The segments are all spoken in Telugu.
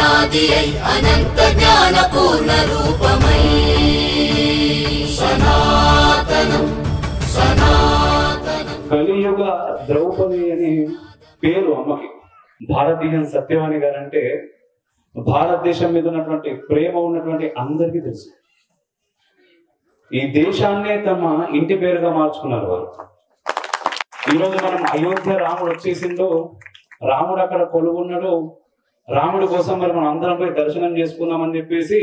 అనాది అనంత జ్ఞాన పూర్ణ రూపమై సనాతనం సనాతనం. కలియుగ ద్రౌపది అనే పేరు అమ్మకి. భారతీయ సత్యవాణి గారు అంటే భారతదేశం మీద ఉన్నటువంటి ప్రేమ ఉన్నటువంటి అందరికీ తెలుసు. ఈ దేశాన్నే తమ ఇంటి పేరుగా మార్చుకున్నారు వారు. ఈరోజు మనం అయోధ్య రాముడు వచ్చేసిందో, రాముడు అక్కడ కొలువున్నాడు, రాముడి కోసం మరి మనం అందరం పోయి దర్శనం చేసుకుందామని చెప్పేసి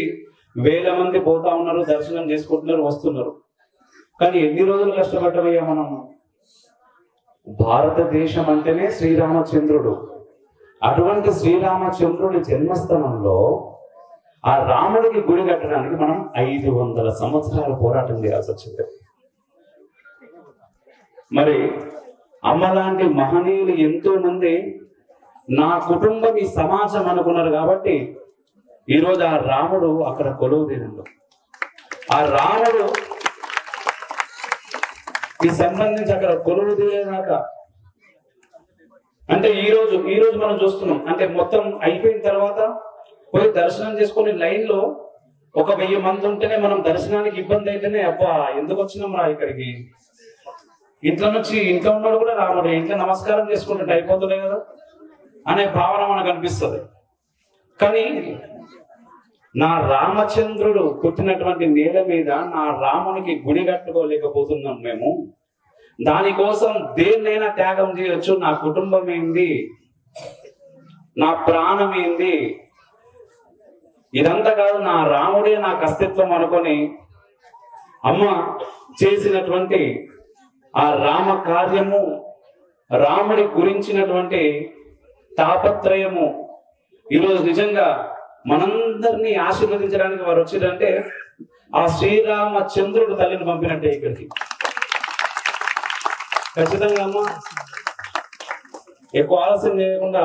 వేల మంది పోతా ఉన్నారు, దర్శనం చేసుకుంటున్నారు, వస్తున్నారు. కానీ ఎన్ని రోజులు కష్టపడ్డమయ్యా మనం. భారతదేశం అంటేనే శ్రీరామచంద్రుడు. అటువంటి శ్రీరామచంద్రుడి జన్మస్థానంలో ఆ రాముడికి గుడి కట్టడానికి మనం 500 సంవత్సరాల పోరాటం చేయాల్సి వచ్చింది. మరి అమ్మలాంటి మహనీయులు ఎంతో మంది నా కుటుంబం ఈ సమాజం అనుకున్నారు కాబట్టి ఈరోజు ఆ రాముడు అక్కడ కొలువు తీరిండు. ఆ రాముడు ఈ సంబంధించి అక్కడ కొలువు తీరేదాకా అంటే ఈ రోజు మనం చూస్తున్నాం. అంటే మొత్తం అయిపోయిన తర్వాత పోయి దర్శనం చేసుకుని లైన్ లో 1000 మంది ఉంటేనే మనం దర్శనానికి ఇబ్బంది అయితేనే అబ్బా ఎందుకు వచ్చినాం రా ఇక్కడికి, ఇంట్లో నుంచి ఇంట్లో ఉన్నాడు కూడా రాముడు ఇంట్లో నమస్కారం చేసుకుంటుంటే అయిపోతుండే కదా అనే భావన మనకు అనిపిస్తుంది. కానీ నా రామచంద్రుడు పుట్టినటువంటి నేల మీద నా రామునికి గుడి కట్టుకోలేకపోతున్నాం మేము. దానికోసం దేన్నైనా త్యాగం చేయొచ్చు. నా కుటుంబం ఏంది, నా ప్రాణం ఏంది, ఇదంతా కాదు నా రాముడే నాకు అస్తిత్వం అనుకొని అమ్మ చేసినటువంటి ఆ రామ కార్యము, రాముడి గురించినటువంటి తాపత్రయము ఈరోజు నిజంగా మనందరినీ ఆశీర్వదించడానికి వారు వచ్చిందంటే ఆ శ్రీరామచంద్రుడు తల్లిని పంపినట్టే ఇక్కడికి. ఖచ్చితంగా అమ్మ ఎక్కువ ఆలస్యం చేయకుండా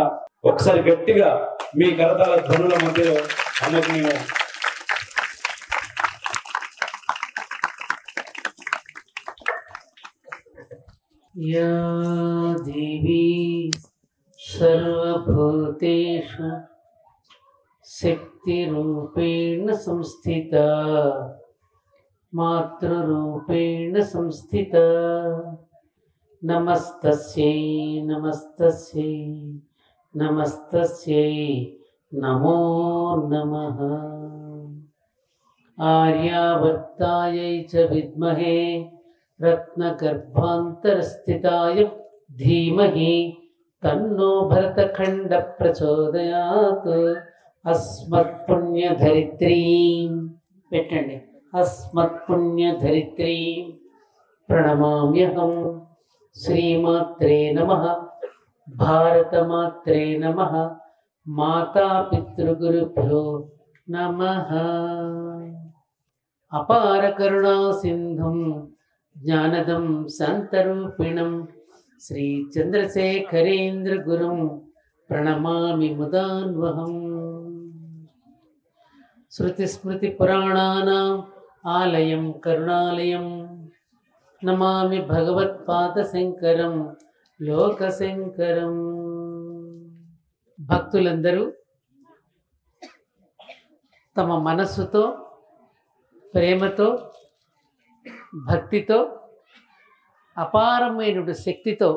ఒకసారి గట్టిగా మీ కరతాల ధ్వనుల మధ్యలో అమ్మకి నేను యా దేవీ సర్వభూతేషు శక్తి రూపేణ సంస్థిత మాతృరూపేణ సంస్థిత నమస్తస్యై నమస్తస్యై నమస్తస్యై నమో నమః. ఆర్యావర్తాయై చ విద్మహే రత్నగర్భాంతరస్థితాయ ధీమహి తన్నో భరతఖండ ప్రచోదయాత్. అస్మత్పుణ్యధరిత్రీం పెట్టండి, అస్మత్పుణ్యధరిత్రీం ప్రణమామ్యహం. శ్రీమాత్రే నమః, భారతమాత్రే నమః, మాతాపితృగురుభ్యో నమః. అపార కరుణా సింధుం జ్ఞానదం శాంతరూపిణం శ్రీ చంద్రశేఖరేంద్ర గురుం ప్రణమామి ముదాన్వహం. శృతి స్మృతి పురాణానాం ఆలయం కరుణాలయం నమామి భగవత్పాద శంకరం లోకశంకరం. భక్తులందరూ తమ మనస్సుతో, ప్రేమతో, భక్తితో, అపారమైన శక్తితో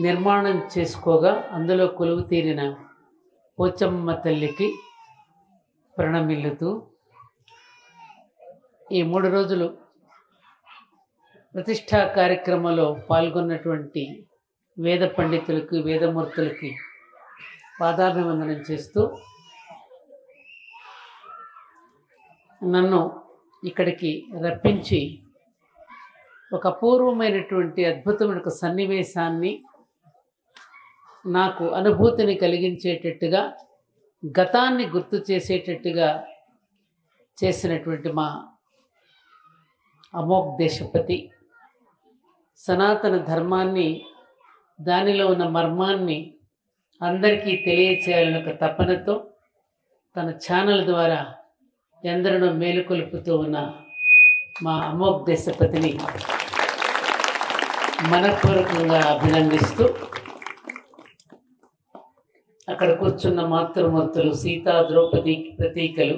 నిర్మాణం చేసుకోగా అందులో కొలువు తీరిన పోచమ్మ తల్లికి ప్రణమిల్లుతూ ఈ 3 రోజులు ప్రతిష్టా కార్యక్రమంలో పాల్గొన్నటువంటి వేద పండితులకు, వేదమూర్తులకి పాదాభివందనం చేస్తూ నన్ను ఇక్కడికి రప్పించి ఒక అపూర్వమైనటువంటి అద్భుతమైన సన్నివేశాన్ని నాకు అనుభూతిని కలిగించేటట్టుగా, గతాన్ని గుర్తు చేసేటట్టుగా చేసినటువంటి మా అమోఘ్ దేశపతి సనాతన ధర్మాన్ని, దానిలో ఉన్న మర్మాన్ని అందరికీ తెలియచేయాలని ఒక తపనతో తన ఛానల్ ద్వారా ఎందరినో మేలుకొలుపుతూ ఉన్న మా అమోఘ్ దేశపతిని మనపూర్వకంగా అభినందిస్తూ అక్కడ కూర్చున్న మాతృమూర్తులు సీతా ద్రౌపది ప్రతీకలు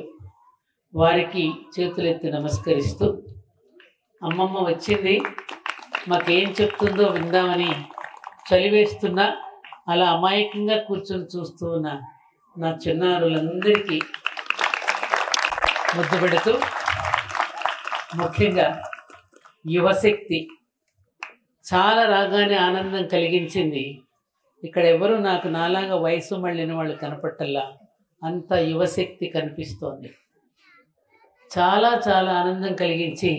వారికి చేతులెత్తి నమస్కరిస్తూ, అమ్మమ్మ వచ్చింది, మాకేం చెప్తుందో విందామని చలివేస్తున్నా అలా అమాయకంగా కూర్చొని చూస్తూ ఉన్న నా చిన్నారులందరికీ ముద్దు పెడుతూ, ముఖ్యంగా యువశక్తి చాలా రాగానే ఆనందం కలిగించింది. ఇక్కడ ఎవరు నాకు నాలాగా వయసు మళ్ళిన వాళ్ళు కనపట్టల్లా, అంత యువశక్తి కనిపిస్తోంది. చాలా చాలా ఆనందం కలిగించి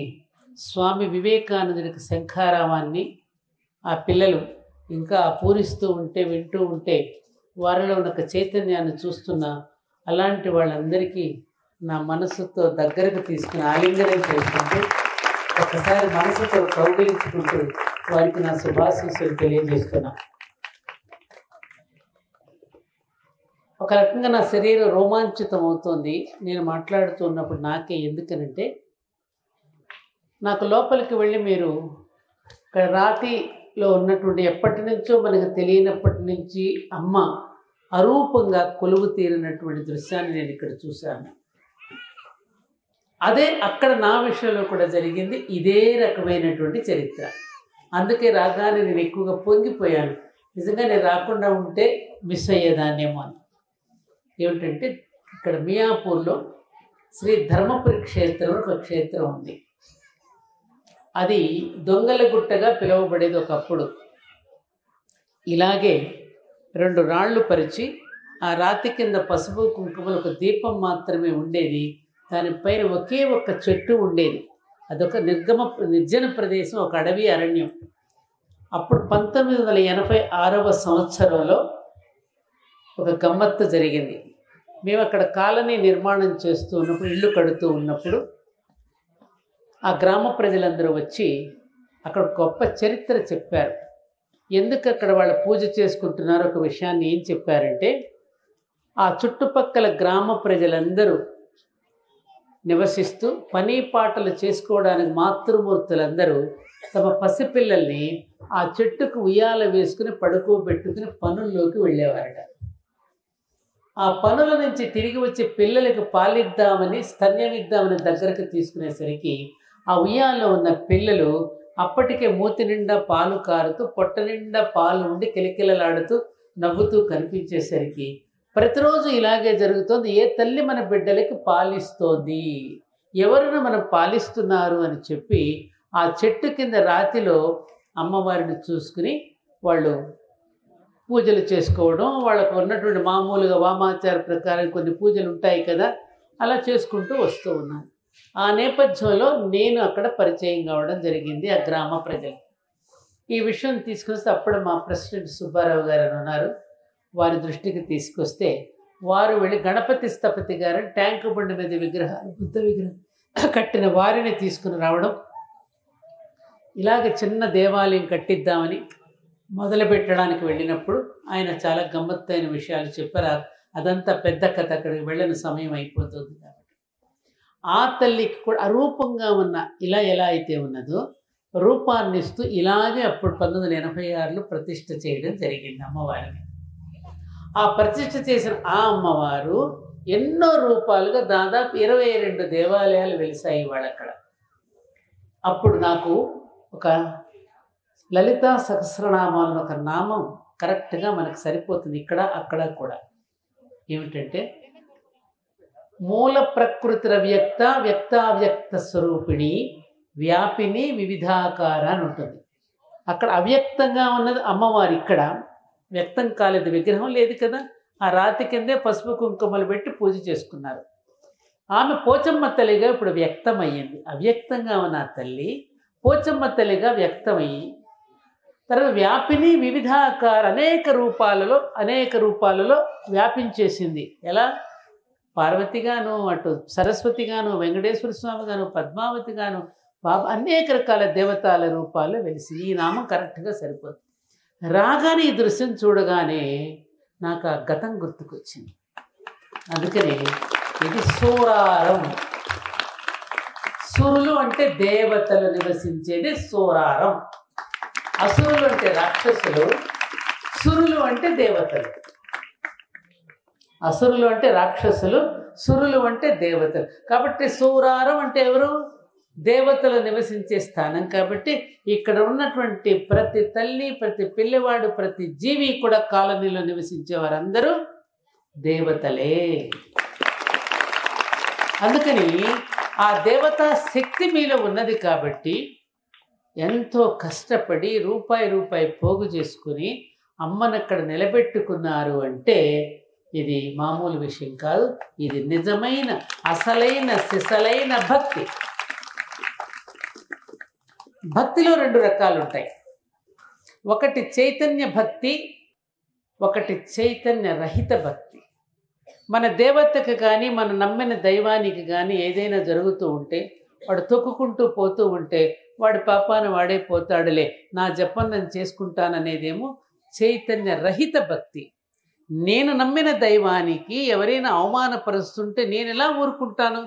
స్వామి వివేకానందునికి శంఖారావాన్ని ఆ పిల్లలు ఇంకా పూరిస్తూ ఉంటే, వింటూ ఉంటే వారిలో ఉన్న చైతన్యాన్ని చూస్తున్న అలాంటి వాళ్ళందరికీ నా మనసుతో దగ్గరకు తీసుకుని ఆలింగనం చేసుకుంటూ, ఒకసారి మనసుతో కౌగిలించుకుంటూ వారికి నా శుభాశీస్సులు తెలియజేస్తున్నా. ఒక రకంగా నా శరీరం రోమాంచితం అవుతోంది నేను మాట్లాడుతూ ఉన్నప్పుడు. నాకే ఎందుకనంటే, నాకు లోపలికి వెళ్ళి మీరు ఇక్కడ రాతిలో ఉన్నటువంటి ఎప్పటి నుంచో మనకు తెలియనప్పటి నుంచి అమ్మ అరూపంగా కొలువు తీరినటువంటి దృశ్యాన్ని నేను ఇక్కడ చూశాను. అదే అక్కడ నా విషయంలో కూడా జరిగింది. ఇదే రకమైనటువంటి చరిత్ర. అందుకే రాగానే నేను ఎక్కువగా పొంగిపోయాను. నిజంగా నేను రాకుండా ఉంటే మిస్ అయ్యేదాన్నేమో అని. ఏమిటంటే, ఇక్కడ మియాపూర్లో శ్రీ ధర్మపురి క్షేత్రం ఒక క్షేత్రం ఉంది. అది దొంగల గుట్టగా పిలువబడేది ఒకప్పుడు. ఇలాగే 2 రాళ్ళు పరిచి ఆ రాతి కింద పసుపు కుంకుమలు ఒక దీపం మాత్రమే ఉండేది. దానిపైన ఒకే ఒక్క చెట్టు ఉండేది. అదొక నిర్జన ప్రదేశం, ఒక అడవి అరణ్యం. అప్పుడు 1986వ సంవత్సరంలో ఒక గమ్మత్తు జరిగింది. మేము అక్కడ కాలనీ నిర్మాణం చేస్తూ ఉన్నప్పుడు, ఇల్లు కడుతూ ఉన్నప్పుడు ఆ గ్రామ ప్రజలందరూ వచ్చి అక్కడ గొప్ప చరిత్ర చెప్పారు. ఎందుకు అక్కడ వాళ్ళు పూజ చేసుకుంటున్నారో ఒక విషయాన్ని ఏం చెప్పారంటే, ఆ చుట్టుపక్కల గ్రామ ప్రజలందరూ నివసిస్తూ పని పాటలు చేసుకోవడానికి మాతృమూర్తులందరూ తమ పసిపిల్లల్ని ఆ చెట్టుకు ఉయ్యాల వేసుకుని పడుకోబెట్టుకుని పనుల్లోకి వెళ్ళేవారట. ఆ పనుల నుంచి తిరిగి వచ్చి పిల్లలకు పాలిద్దామని, స్తన్యమిద్దామని దగ్గరకు తీసుకునేసరికి ఆ ఉయ్యాల్లో ఉన్న పిల్లలు అప్పటికే మూతి నిండా పాలు కారుతూ, పొట్ట నిండా పాలు ఉండి కిలకిలలాడుతూ నవ్వుతూ కనిపించేసరికి ప్రతిరోజు ఇలాగే జరుగుతోంది. ఏ తల్లి మన బిడ్డలకి పాలిస్తోంది, ఎవరిని మనం పాలిస్తున్నారు అని చెప్పి ఆ చెట్టు కింద రాతిలో అమ్మవారిని చూసుకుని వాళ్ళు పూజలు చేసుకోవడం, వాళ్ళకు ఉన్నటువంటి మామూలుగా వామాచార ప్రకారం కొన్ని పూజలు ఉంటాయి కదా, అలా చేసుకుంటూ వస్తూ ఉన్నాను. ఆ నేపథ్యంలో నేను అక్కడ పరిచయం కావడం జరిగింది ఆ గ్రామ ప్రజలు. ఈ విషయం తీసుకొస్తే అప్పుడు మా ప్రెసిడెంట్ సుబ్బారావు గారు అని ఉన్నారు, వారి దృష్టికి తీసుకొస్తే వారు వెళ్ళి గణపతి స్థపతి గారు ట్యాంకు బండి మీద విగ్రహాలు, బుద్ధ విగ్రహం కట్టిన వారిని తీసుకుని రావడం, ఇలాగ చిన్న దేవాలయం కట్టిద్దామని మొదలు పెట్టడానికి వెళ్ళినప్పుడు ఆయన చాలా గమ్మత్తైన విషయాలు చెప్పారు. అదంతా పెద్ద కథ, అక్కడికి వెళ్ళిన సమయం అయిపోతుంది కాబట్టి ఆ తల్లికి కూడా అరూపంగా ఉన్న ఇలా ఎలా అయితే ఉన్నదో రూపాన్ని ఇస్తూ ఇలాగే అప్పుడు 1986లో ప్రతిష్ఠ చేయడం జరిగింది అమ్మవారిని. ఆ ప్రతిష్ఠ చేసిన ఆ అమ్మవారు ఎన్నో రూపాలుగా దాదాపు 22 దేవాలయాలు వెలిసాయి వాళ్ళక్కడ. అప్పుడు నాకు ఒక లలితా సహస్రనామాలను ఒక నామం కరెక్ట్గా మనకు సరిపోతుంది ఇక్కడ అక్కడ కూడా. ఏమిటంటే, మూల ప్రకృతి వ్యక్త వ్యక్తావ్యక్త స్వరూపిణి వ్యాపిని వివిధాకార అని ఉంటుంది. అక్కడ అవ్యక్తంగా ఉన్నది అమ్మవారు, ఇక్కడ వ్యక్తం కాలేదు, విగ్రహం లేదు కదా. ఆ రాతి కిందే పసుపు కుంకుమలు పెట్టి పూజ చేసుకున్నారు. ఆమె పోచమ్మ తల్లిగా ఇప్పుడు వ్యక్తమయ్యింది. అవ్యక్తంగా ఉన్న ఆ తల్లి పోచమ్మ తల్లిగా వ్యక్తమయ్యి తర్వాత వ్యాపిని వివిధాకార అనేక రూపాలలో వ్యాపించేసింది. ఎలా? పార్వతిగాను, అటు సరస్వతిగాను, వెంకటేశ్వర స్వామిగాను, పద్మావతిగాను, అనేక రకాల దేవతల రూపాల్లో వెలిసింది. ఈ నామం కరెక్ట్గా సరిపోతుంది. రాగానే ఈ దృశ్యం చూడగానే నాకు ఆ గతం గుర్తుకొచ్చింది. అందుకని ఇది సోరారం. సురులు అంటే దేవతలు నివసించేది సోరారం. అసురులు అంటే రాక్షసులు, సురులు అంటే దేవతలు. అసురులు అంటే రాక్షసులు, సురులు అంటే దేవతలు. కాబట్టి సూరారం అంటే ఎవరు? దేవతలు నివసించే స్థానం. కాబట్టి ఇక్కడ ఉన్నటువంటి ప్రతి తల్లి, ప్రతి పిల్లవాడు, ప్రతి జీవి కూడా కాలనీలో నివసించే వారందరూ దేవతలే. అందుకని ఆ దేవతా శక్తి మీలో ఉన్నది కాబట్టి ఎంతో కష్టపడి రూపాయి పోగు చేసుకుని అమ్మను అక్కడ నిలబెట్టుకున్నారు అంటే ఇది మామూలు విషయం కాదు. ఇది నిజమైన అసలైన సిసలైన భక్తి. భక్తిలో 2 రకాలు ఉంటాయి. ఒకటి చైతన్య భక్తి, ఒకటి చైతన్య రహిత భక్తి. మన దేవతకు కానీ మన నమ్మిన దైవానికి కానీ ఏదైనా జరుగుతూ ఉంటే వాడు తొక్కుకుంటూ పోతూ ఉంటే వాడి పాపాన వాడే పోతాడులే, నా జపం నేను చేసుకుంటాననేదేమో చైతన్య రహిత భక్తి. నేను నమ్మిన దైవానికి ఎవరైనా అవమానపరుస్తుంటే నేను ఎలా ఊరుకుంటాను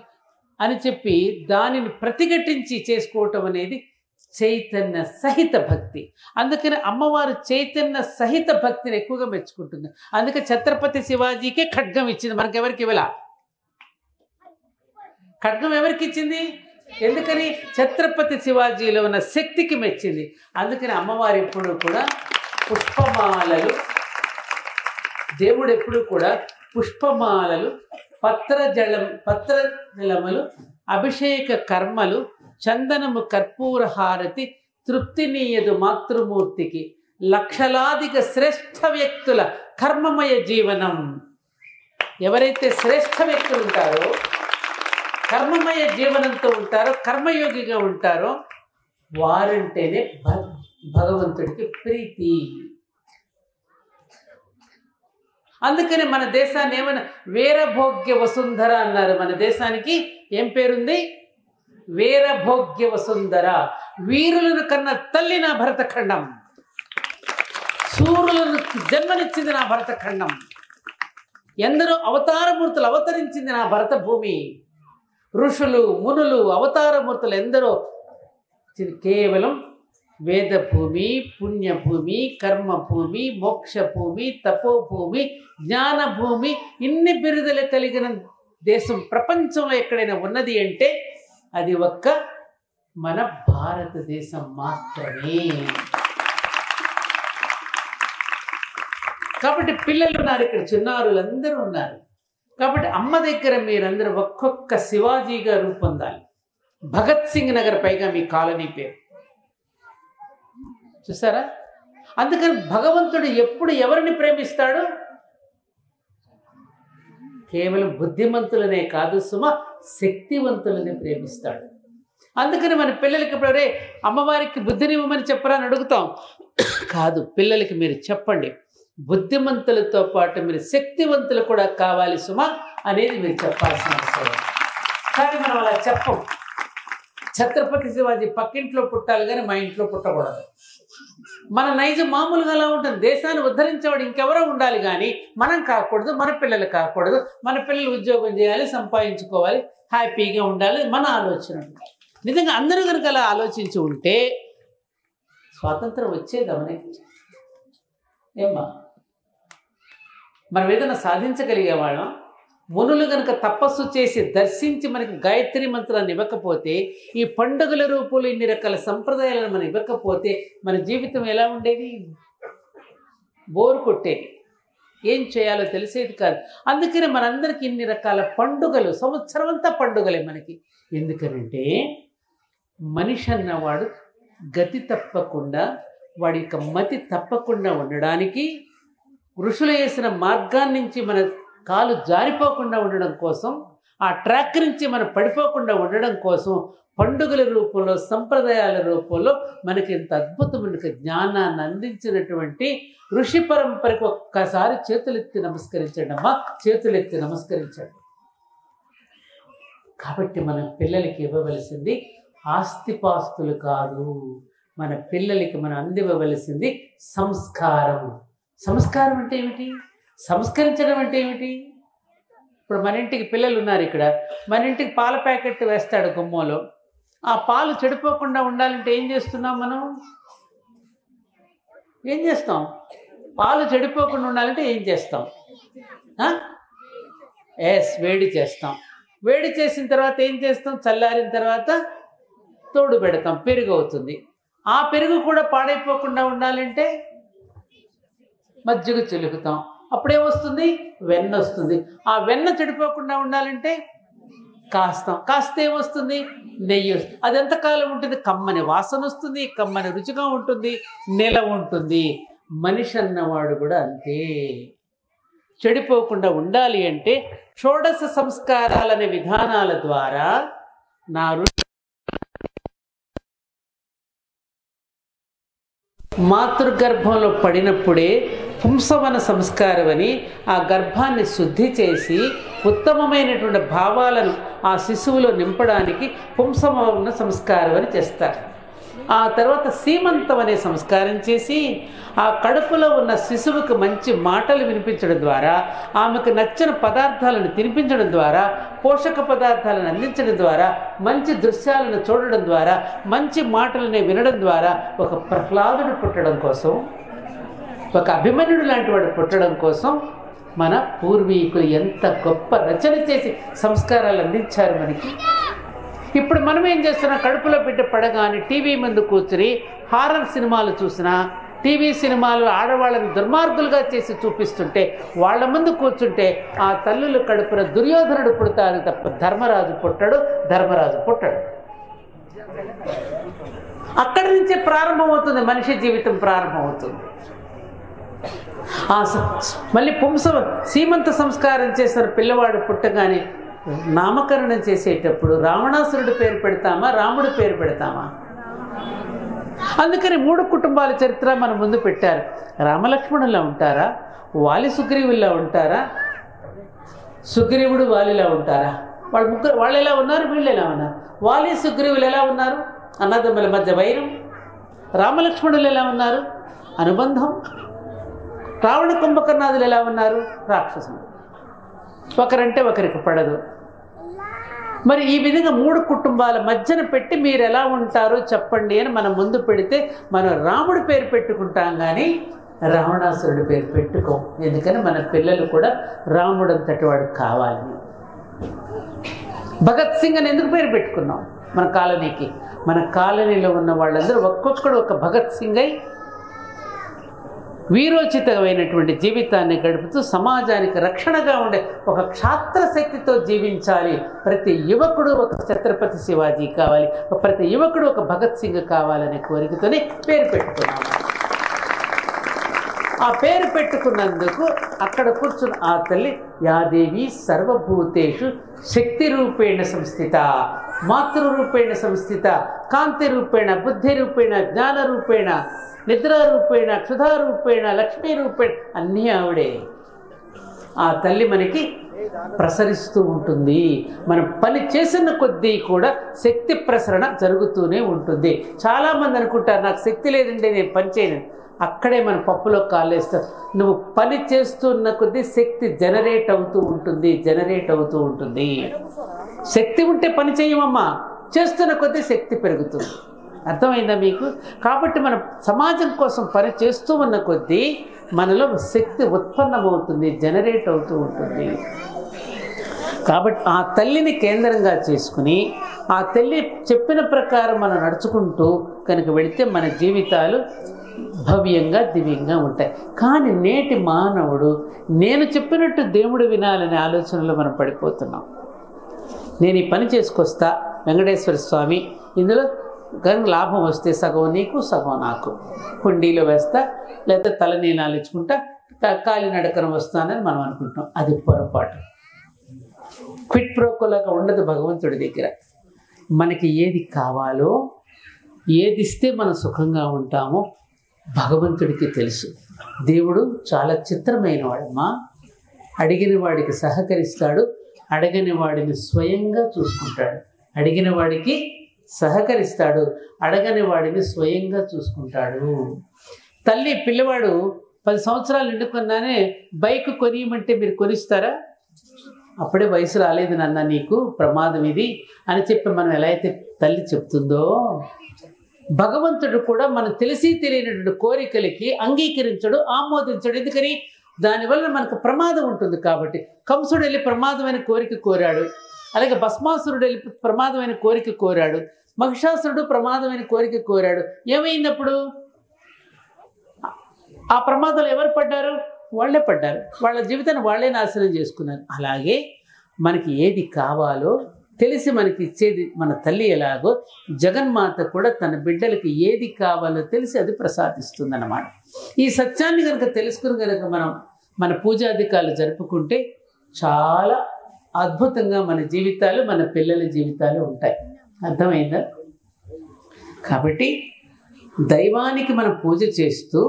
అని చెప్పి దానిని ప్రతిఘటించి చేసుకోవటం అనేది చైతన్య సహిత భక్తి. అందుకని అమ్మవారు చైతన్య సహిత భక్తిని ఎక్కువగా మెచ్చుకుంటుంది. అందుకే ఛత్రపతి శివాజీకే ఖడ్గం ఇచ్చింది, మనకెవరికి ఇవ్వలా. ఖడ్గం ఎవరికి ఇచ్చింది? ఎందుకని? ఛత్రపతి శివాజీలో ఉన్న శక్తికి మెచ్చింది. అందుకని అమ్మవారు ఎప్పుడు కూడా పుష్పమాలలు, దేవుడు ఎప్పుడు కూడా పుష్పమాలలు, పత్రజలములు, అభిషేక కర్మలు, చందనము, కర్పూర హారతి తృప్తినీయదు మాతృమూర్తికి. లక్షలాదిగా శ్రేష్ఠ వ్యక్తుల కర్మమయ జీవనం. ఎవరైతే శ్రేష్ఠ వ్యక్తులు ఉంటారో, కర్మమయ జీవనంతో ఉంటారో, కర్మయోగిగా ఉంటారో వారంటేనే భగవంతుడికి ప్రీతి. అందుకని మన దేశాన్ని ఏమైనా వీరభోగ్య వసుంధర అన్నారు. మన దేశానికి ఏం పేరుంది? వీరభోగ్య వసుంధర. వీరులను కన్న తల్లి నా భరతఖండం, సూర్యులను జన్మనిచ్చింది నా భరతఖండం, ఎందరో అవతారమూర్తులు అవతరించింది నా భరత భూమి, ఋషులు మునులు అవతారమూర్తులు ఎందరో. కేవలం వేదభూమి, పుణ్యభూమి, కర్మభూమి, మోక్షభూమి, తపోభూమి, జ్ఞానభూమి, ఇన్ని బిరుదులు కలిగిన దేశం ప్రపంచంలో ఎక్కడైనా ఉన్నది అంటే అది ఒక్క మన భారతదేశం మాత్రమే. కాబట్టి పిల్లలు ఉన్నారు, ఇక్కడ చిన్నారులందరూ ఉన్నారు. కాబట్టి అమ్మ దగ్గర మీరందరూ ఒక్కొక్క శివాజీగా రూపొందాలి. భగత్ సింగ్ నగర్ పైగా మీ కాలనీ పేరు చూసారా? అందుకని భగవంతుడు ఎప్పుడు ఎవరిని ప్రేమిస్తాడు? కేవలం బుద్ధిమంతులనే కాదు సుమ, శక్తివంతులని ప్రేమిస్తాడు. అందుకని మన పిల్లలకి ఇప్పుడు అమ్మవారికి బుద్ధినివ్వమని చెప్పరా అని అడుగుతాం. కాదు, పిల్లలకి మీరు చెప్పండి, బుద్ధిమంతులతో పాటు మీరు శక్తివంతులు కూడా కావాలి సుమ అనేది మీరు చెప్పాల్సిన అవసరం. కానీ మనం అలా చెప్పం. ఛత్రపతి శివాజీ పక్కింట్లో పుట్టాలి కానీ మా ఇంట్లో పుట్టకూడదు. మన నైజం మామూలుగా అలా ఉంటుంది. దేశాన్ని ఉద్ధరించేవాడు ఇంకెవరో ఉండాలి కానీ మనం కాకూడదు, మన పిల్లలు కాకూడదు. మన పిల్లలు ఉద్యోగం చేయాలి, సంపాదించుకోవాలి, హ్యాపీగా ఉండాలి, మన ఆలోచన. నిజంగా అందరూ కనుక అలా ఆలోచించి ఉంటే స్వాతంత్రం వచ్చేది మనకి. ఏమ్మా, మనం ఏదైనా సాధించగలిగేవాళ్ళం. మునులు కనుక తపస్సు చేసి దర్శించి మనకి గాయత్రి మంత్రాన్ని ఇవ్వకపోతే, ఈ పండుగల రూపంలో ఇన్ని రకాల సంప్రదాయాలను మనం ఇవ్వకపోతే మన జీవితం ఎలా ఉండేది? బోరు కొట్టేది, ఏం చేయాలో తెలిసేది కాదు. అందుకని మనందరికీ ఇన్ని రకాల పండుగలు, సంవత్సరం అంతా పండుగలే మనకి. ఎందుకనంటే మనిషి అన్నవాడు గతి తప్పకుండా, వాడి యొక్క మతి తప్పకుండా ఉండడానికి, ఋషులు వేసిన మార్గాన్ని నుంచి మన కాలు జారిపోకుండా ఉండడం కోసం, ఆ ట్రాక్ నుంచి మనం పడిపోకుండా ఉండడం కోసం పండుగల రూపంలో, సంప్రదాయాల రూపంలో మనకి ఇంత అద్భుతమైన జ్ఞానాన్ని అందించినటువంటి ఋషి పరంపరకు ఒక్కసారి చేతులెత్తి నమస్కరించండి అమ్మా, చేతులెత్తి నమస్కరించండి. కాబట్టి మన పిల్లలకి ఇవ్వవలసింది ఆస్తిపాస్తులు కాదు, మన పిల్లలకి మనం అందివ్వవలసింది సంస్కారం. సంస్కారం అంటే ఏమిటి? సంస్కరించడం అంటే ఏమిటి? ఇప్పుడు మన ఇంటికి పిల్లలు ఉన్నారు. ఇక్కడ మన ఇంటికి పాల ప్యాకెట్ వేస్తాడు గుమ్మలో. ఆ పాలు చెడిపోకుండా ఉండాలంటే ఏం చేస్తున్నాం మనం? ఏం చేస్తాం? పాలు చెడిపోకుండా ఉండాలంటే ఏం చేస్తాం? వేడి చేస్తాం. వేడి చేసిన తర్వాత ఏం చేస్తాం? చల్లారిన తర్వాత తోడు పెడతాం, పెరుగు అవుతుంది. ఆ పెరుగు కూడా పాడైపోకుండా ఉండాలంటే మజ్జిగ చిలుకుతాం, అప్పుడేమొస్తుంది? వెన్న వస్తుంది. ఆ వెన్న చెడిపోకుండా ఉండాలంటే కాస్తాం, కాస్తే ఏమొస్తుంది? నెయ్యి వస్తుంది. అది ఎంతకాలం ఉంటుంది? కమ్మని వాసన వస్తుంది, కమ్మని రుచిగా ఉంటుంది, నిలవ ఉంటుంది. మనిషి అన్నవాడు కూడా అంతే. చెడిపోకుండా ఉండాలి అంటే షోడశ సంస్కారాలనే విధానాల ద్వారా నా మాతృగర్భంలో పడినప్పుడే పుంసవన సంస్కారం అని ఆ గర్భాన్ని శుద్ధి చేసి ఉత్తమమైనటువంటి భావాలను ఆ శిశువులో నింపడానికి పుంసవన సంస్కారం అని చేస్తారు. ఆ తర్వాత సీమంతం అనే సంస్కారం చేసి ఆ కడుపులో ఉన్న శిశువుకు మంచి మాటలు వినిపించడం ద్వారా, ఆమెకు నచ్చిన పదార్థాలను తినిపించడం ద్వారా, పోషక పదార్థాలను అందించడం ద్వారా, మంచి దృశ్యాలను చూడడం ద్వారా, మంచి మాటలని వినడం ద్వారా ఒక ప్రహ్లాదుడు పుట్టడం కోసం, ఒక అభిమన్యుడు లాంటి వాడు పుట్టడం కోసం మన పూర్వీకులు ఎంత గొప్ప రచన చేసి సంస్కారాలు అందించారు మనకి. ఇప్పుడు మనం ఏం చేస్తున్నాం? కడుపులో బిడ్డ పడగానే టీవీ ముందు కూర్చుని హారర్ సినిమాలు చూసినా, టీవీ సినిమాలు ఆడవాళ్ళని దుర్మార్గులుగా చేసి చూపిస్తుంటే వాళ్ళ ముందు కూర్చుంటే ఆ తల్లుల కడుపున దుర్యోధనుడు పుడతారు తప్ప ధర్మరాజు పుట్టడు, ధర్మరాజు పుట్టడు. అక్కడి నుంచే ప్రారంభమవుతుంది మనిషి జీవితం, ప్రారంభమవుతుంది. మళ్ళీ సీమంత సంస్కారం చేసిన పిల్లవాడు పుట్టగానే నామకరణం చేసేటప్పుడు రావణాసురుడి పేరు పెడతామా, రాముడి పేరు పెడతామా? అందుకని 3 కుటుంబాల చరిత్ర మన ముందు పెట్టారు. రామలక్ష్మణులా ఉంటారా? వాలి సుగ్రీవుల్లా ఉంటారా? సుగ్రీవుడు వాలిలా ఉంటారా? వాళ్ళు ఎలా ఉన్నారు, వీళ్ళు ఎలా ఉన్నారు? వాలి సుగ్రీవులు ఎలా ఉన్నారు? అన్నదమ్ముల మధ్య వైరం. రామలక్ష్మణులు ఎలా ఉన్నారు? అనుబంధం. రావణ కుంభకర్ణాదులు ఎలా ఉన్నారు? రాక్షసులు. ఒకరంటే ఒకరికి పడదు. మరి ఈ విధంగా 3 కుటుంబాల మధ్యన పెట్టి మీరు ఎలా ఉంటారో చెప్పండి అని మనం ముందు పెడితే మనం రాముడి పేరు పెట్టుకుంటాం, కానీ రావణాసురుడి పేరు పెట్టుకోం. ఎందుకని మన పిల్లలు కూడా రాముడు అంతటి వాడు కావాలి. భగత్ సింగ్ అని ఎందుకు పేరు పెట్టుకున్నాం? మన కాలనీకి, మన కాలనీలో ఉన్న వాళ్ళందరూ ఒక్కొక్కడు ఒక భగత్ సింగ్ అయి వీరోచితమైనటువంటి జీవితాన్ని గడుపుతూ సమాజానికి రక్షణగా ఉండే ఒక క్షాత్ర శక్తితో జీవించాలి. ప్రతి యువకుడు ఒక ఛత్రపతి శివాజీ కావాలి, ప్రతి యువకుడు ఒక భగత్ సింగ్ కావాలనే కోరికతోనే పేరు పెట్టుకున్నాము. ఆ పేరు పెట్టుకున్నందుకు అక్కడ కూర్చున్న ఆ తల్లి యాదేవి సర్వభూతేషు శక్తి రూపేణ సంస్థిత, మాతృరూపేణ సంస్థిత, కాంతి రూపేణ, బుద్ధి రూపేణ, జ్ఞాన రూపేణ, నిద్రారూపేణ, క్షుధారూపేణ, లక్ష్మీ రూపేణ, అన్నీ ఆవిడే. ఆ తల్లి మనకి ప్రసరిస్తూ ఉంటుంది. మనం పని చేసిన కొద్దీ కూడా శక్తి ప్రసరణ జరుగుతూనే ఉంటుంది. చాలామంది అనుకుంటారు నాకు శక్తి లేదండి నేను పని చేయను. అక్కడే మన పప్పులో కాలేస్తారు. నువ్వు పని చేస్తున్న కొద్దీ శక్తి జనరేట్ అవుతూ ఉంటుంది, జనరేట్ అవుతూ ఉంటుంది. శక్తి ఉంటే పని చేయమమ్మా, చేస్తున్న కొద్దీ శక్తి పెరుగుతుంది. అర్థమైందా మీకు? కాబట్టి మనం సమాజం కోసం పని చేస్తూ ఉన్న కొద్దీ మనలో శక్తి ఉత్పన్నమవుతుంది, జనరేట్ అవుతూ ఉంటుంది. కాబట్టి ఆ తల్లిని కేంద్రంగా చేసుకుని ఆ తల్లి చెప్పిన ప్రకారం మనం నడుచుకుంటూ కనుక వెళితే మన జీవితాలు భవ్యంగా దివ్యంగా ఉంటాయి. కానీ నేటి మానవుడు నేను చెప్పినట్టు దేవుడు వినాలనే ఆలోచనలో మనం పడిపోతున్నాం. నేను ఈ పని చేసుకొస్తా వెంకటేశ్వర స్వామి, ఇందులో కానీ లాభం వస్తే సగం నీకు సగం నాకు, హుండీలో వేస్తా, లేదా తలనీలాలు ఇచ్చుకుంటా, కాలినడకన వస్తానని మనం అనుకుంటాం. అది పొరపాటు. క్విట్ ప్రోకోలాగా ఉండదు భగవంతుడి దగ్గర. మనకి ఏది కావాలో, ఏది ఇస్తే మనం సుఖంగా ఉంటామో భగవంతుడికి తెలుసు. దేవుడు చాలా చిత్రమైన వాడమ్మా. అడిగిన వాడికి సహకరిస్తాడు, అడగని వాడిని స్వయంగా చూసుకుంటాడు. అడిగిన వాడికి సహకరిస్తాడు, అడగని వాడిని స్వయంగా చూసుకుంటాడు. తల్లి పిల్లవాడు 10 సంవత్సరాలు నిండుకున్నానే బైక్ కొనియమంటే మీరు కొనిస్తారా? అప్పుడే వయసు రాలేదు నాన్న, నీకు ప్రమాదం ఇది అని చెప్పి మనం ఎలా అయితే తల్లి చెప్తుందో, భగవంతుడు కూడా మనం తెలిసి తెలియనటువంటి కోరికలకి అంగీకరించడు, ఆమోదించడు. ఎందుకని? దానివల్ల మనకు ప్రమాదం ఉంటుంది. కాబట్టి కంసుడు వెళ్ళి ప్రమాదమైన కోరిక కోరాడు, అలాగే భస్మాసురుడు వెళ్ళి ప్రమాదమైన కోరిక కోరాడు, మహిషాసురుడు ప్రమాదమైన కోరిక కోరాడు. ఏమైందప్పుడు? ఆ ప్రమాదాలు ఎవరు పడ్డారు? వాళ్ళే పడ్డారు. వాళ్ళ జీవితాన్ని వాళ్ళే నాశనం చేసుకున్నారు. అలాగే మనకి ఏది కావాలో తెలిసి మనకి ఇచ్చేది మన తల్లి ఎలాగో జగన్మాత కూడా తన బిడ్డలకి ఏది కావాలో తెలిసి అది ప్రసాదిస్తుందన్నమాట. ఈ సత్యాన్ని కనుక తెలుసుకుని కనుక మనం మన పూజాధికారులు జరుపుకుంటే చాలా అద్భుతంగా మన జీవితాలు, మన పిల్లల జీవితాలు ఉంటాయి. అర్థమైందా? కాబట్టి దైవానికి మనం పూజ చేస్తూ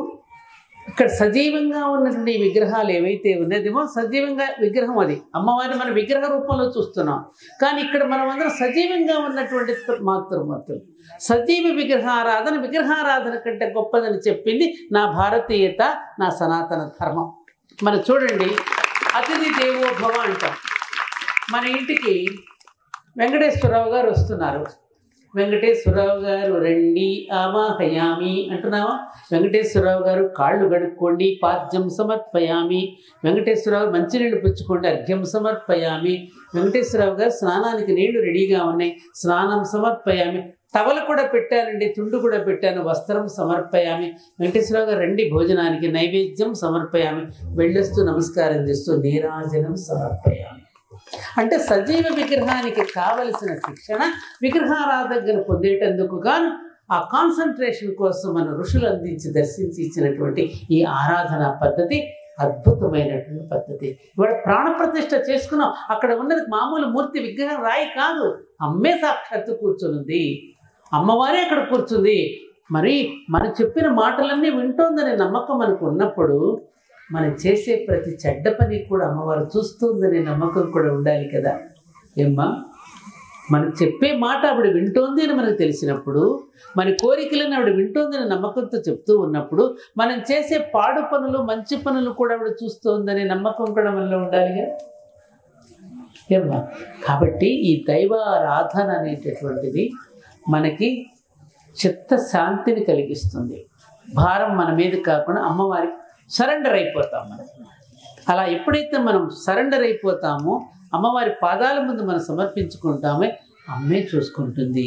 ఇక్కడ సజీవంగా ఉన్నటువంటి విగ్రహాలు ఏవైతే ఉన్నదేమో సజీవంగా విగ్రహం అది అమ్మవారిని మనం విగ్రహ రూపంలో చూస్తున్నాం. కానీ ఇక్కడ మనం అందరం సజీవంగా ఉన్నటువంటి మాతృమూర్తులు. సజీవ విగ్రహారాధన కంటే గొప్పదని చెప్పింది నా భారతీయత, నా సనాతన ధర్మం. మనం చూడండి, అతిథి దేవో భవ అంటాం. మన ఇంటికి వెంకటేశ్వరరావు గారు వస్తున్నారు. వెంకటేశ్వరరావు గారు రండి ఆవాహయామి అంటున్నావా? వెంకటేశ్వరరావు గారు కాళ్ళు గడుక్కోండి, పాద్యం సమర్పయామి. వెంకటేశ్వరరావు మంచినీళ్ళు పుచ్చుకోండి, అర్ఘ్యం సమర్పయామి. వెంకటేశ్వరరావు గారు స్నానానికి నీళ్లు రెడీగా ఉన్నాయి, స్నానం సమర్పయామి. టవల కూడా పెట్టానండి, తుండు కూడా పెట్టాను, వస్త్రం సమర్పయామి. వెంకటేశ్వరరావు గారు రండి భోజనానికి, నైవేద్యం సమర్పయామి. వెళ్ళొస్తూ నమస్కారం చేస్తూ నీరాజనం సమర్పయామి. అంటే సజీవ విగ్రహానికి కావలసిన శిక్షణ విగ్రహారాధకులు పొందేటందుకు గాను ఆ కాన్సన్ట్రేషన్ కోసం మన ఋషులు అందించి దర్శించి ఇచ్చినటువంటి ఈ ఆరాధనా పద్ధతి అద్భుతమైనటువంటి పద్ధతి. ఇవాళ ప్రాణప్రతిష్ఠ చేసుకున్నాం. అక్కడ ఉన్నది మామూలు మూర్తి విగ్రహం రాయి కాదు, అమ్మే సాక్షాత్తు కూర్చునుంది, అమ్మవారే అక్కడ కూర్చుంది. మరి మనం చెప్పిన మాటలన్నీ వింటోందనే నమ్మకం మనకు ఉన్నప్పుడు మనం చేసే ప్రతి చెడ్డ పని కూడా అమ్మవారు చూస్తుందనే నమ్మకం కూడా ఉండాలి కదా. ఏమ్మా, మనం చెప్పే మాట ఆవిడ వింటోంది అని మనకు తెలిసినప్పుడు, మన కోరికలను ఆవిడ వింటోందని నమ్మకంతో చెప్తూ ఉన్నప్పుడు, మనం చేసే పాడు పనులు మంచి పనులు కూడా ఆవిడ చూస్తోందనే నమ్మకం కూడా మనలో ఉండాలిగా. ఏమ్మా, కాబట్టి ఈ దైవారాధన అనేటటువంటిది మనకి చిత్త శాంతిని కలిగిస్తుంది. భారం మన మీద కాకుండా అమ్మవారికి సరెండర్ అయిపోతాం. మనం అలా ఎప్పుడైతే మనం సరెండర్ అయిపోతామో, అమ్మవారి పాదాల ముందు మనం సమర్పించుకుంటామే, అమ్మే చూసుకుంటుంది.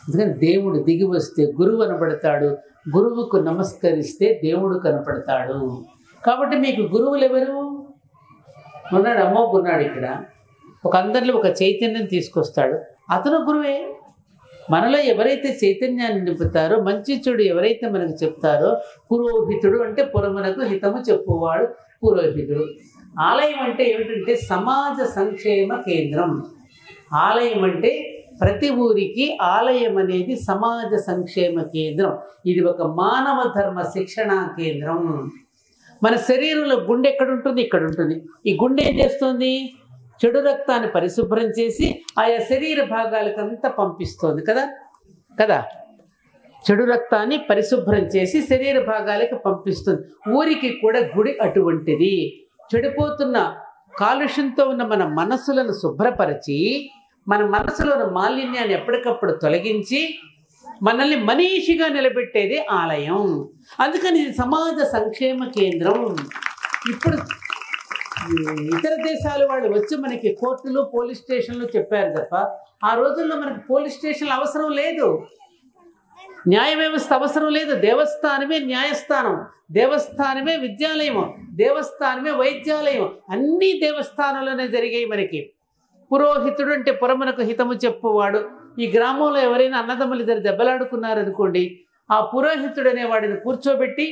ఎందుకంటే దేవుడు దిగి వస్తే గురువు కనపడతాడు, గురువుకు నమస్కరిస్తే దేవుడు కనపడతాడు. కాబట్టి మీకు గురువులు ఎవరు? ఉన్నాడు, అమ్మోకు ఉన్నాడు. ఇక్కడ ఒక అందరిలో ఒక చైతన్యం తీసుకొస్తాడు, అతను గురువే. మనలో ఎవరైతే చైతన్యాన్ని నింపుతారో, మంచి చెడు ఎవరైతే మనకు చెప్తారో, పురోహితుడు అంటే పురమునకు హితము చెప్పువాడు పురోహితుడు. ఆలయం అంటే ఏమిటంటే సమాజ సంక్షేమ కేంద్రం. ఆలయం అంటే ప్రతి ఊరికి ఆలయం అనేది సమాజ సంక్షేమ కేంద్రం. ఇది ఒక మానవ ధర్మ శిక్షణా కేంద్రం. మన శరీరంలో గుండె ఎక్కడ ఉంటుంది? ఇక్కడ ఉంటుంది. ఈ గుండె ఏం చేస్తుంది? చెడు రక్తాన్ని పరిశుభ్రం చేసి ఆయా శరీర భాగాలకంతా పంపిస్తోంది కదా. చెడు రక్తాన్ని పరిశుభ్రం చేసి శరీర భాగాలకు పంపిస్తుంది. ఊరికి కూడా గుడి అటువంటిది. చెడిపోతున్న కాలుష్యంతో ఉన్న మన మనసులను శుభ్రపరిచి, మన మనసులోని మాలిన్యాన్ని ఎప్పటికప్పుడు తొలగించి మనల్ని మనీషిగా నిలబెట్టేది ఆలయం. అందుకని ఇది సమాజ సంక్షేమ కేంద్రం. ఇప్పుడు ఇతర దేశాల వాళ్ళు వచ్చి మనకి కోర్టులు పోలీస్ స్టేషన్లు చెప్పారు తప్ప, ఆ రోజుల్లో మనకి పోలీస్ స్టేషన్లు అవసరం లేదు, న్యాయ వ్యవస్థ అవసరం లేదు. దేవస్థానమే న్యాయస్థానం, దేవస్థానమే విద్యాలయం, దేవస్థానమే వైద్యాలయం, అన్నీ దేవస్థానంలోనే జరిగాయి మనకి. పురోహితుడు అంటే పురమునకు హితము చెప్పువాడు. ఈ గ్రామంలో ఎవరైనా అన్నదమ్ములు ఇద్దరు దెబ్బలాడుకున్నారనుకోండి, ఆ పురోహితుడు అనేవాడిని కూర్చోబెట్టి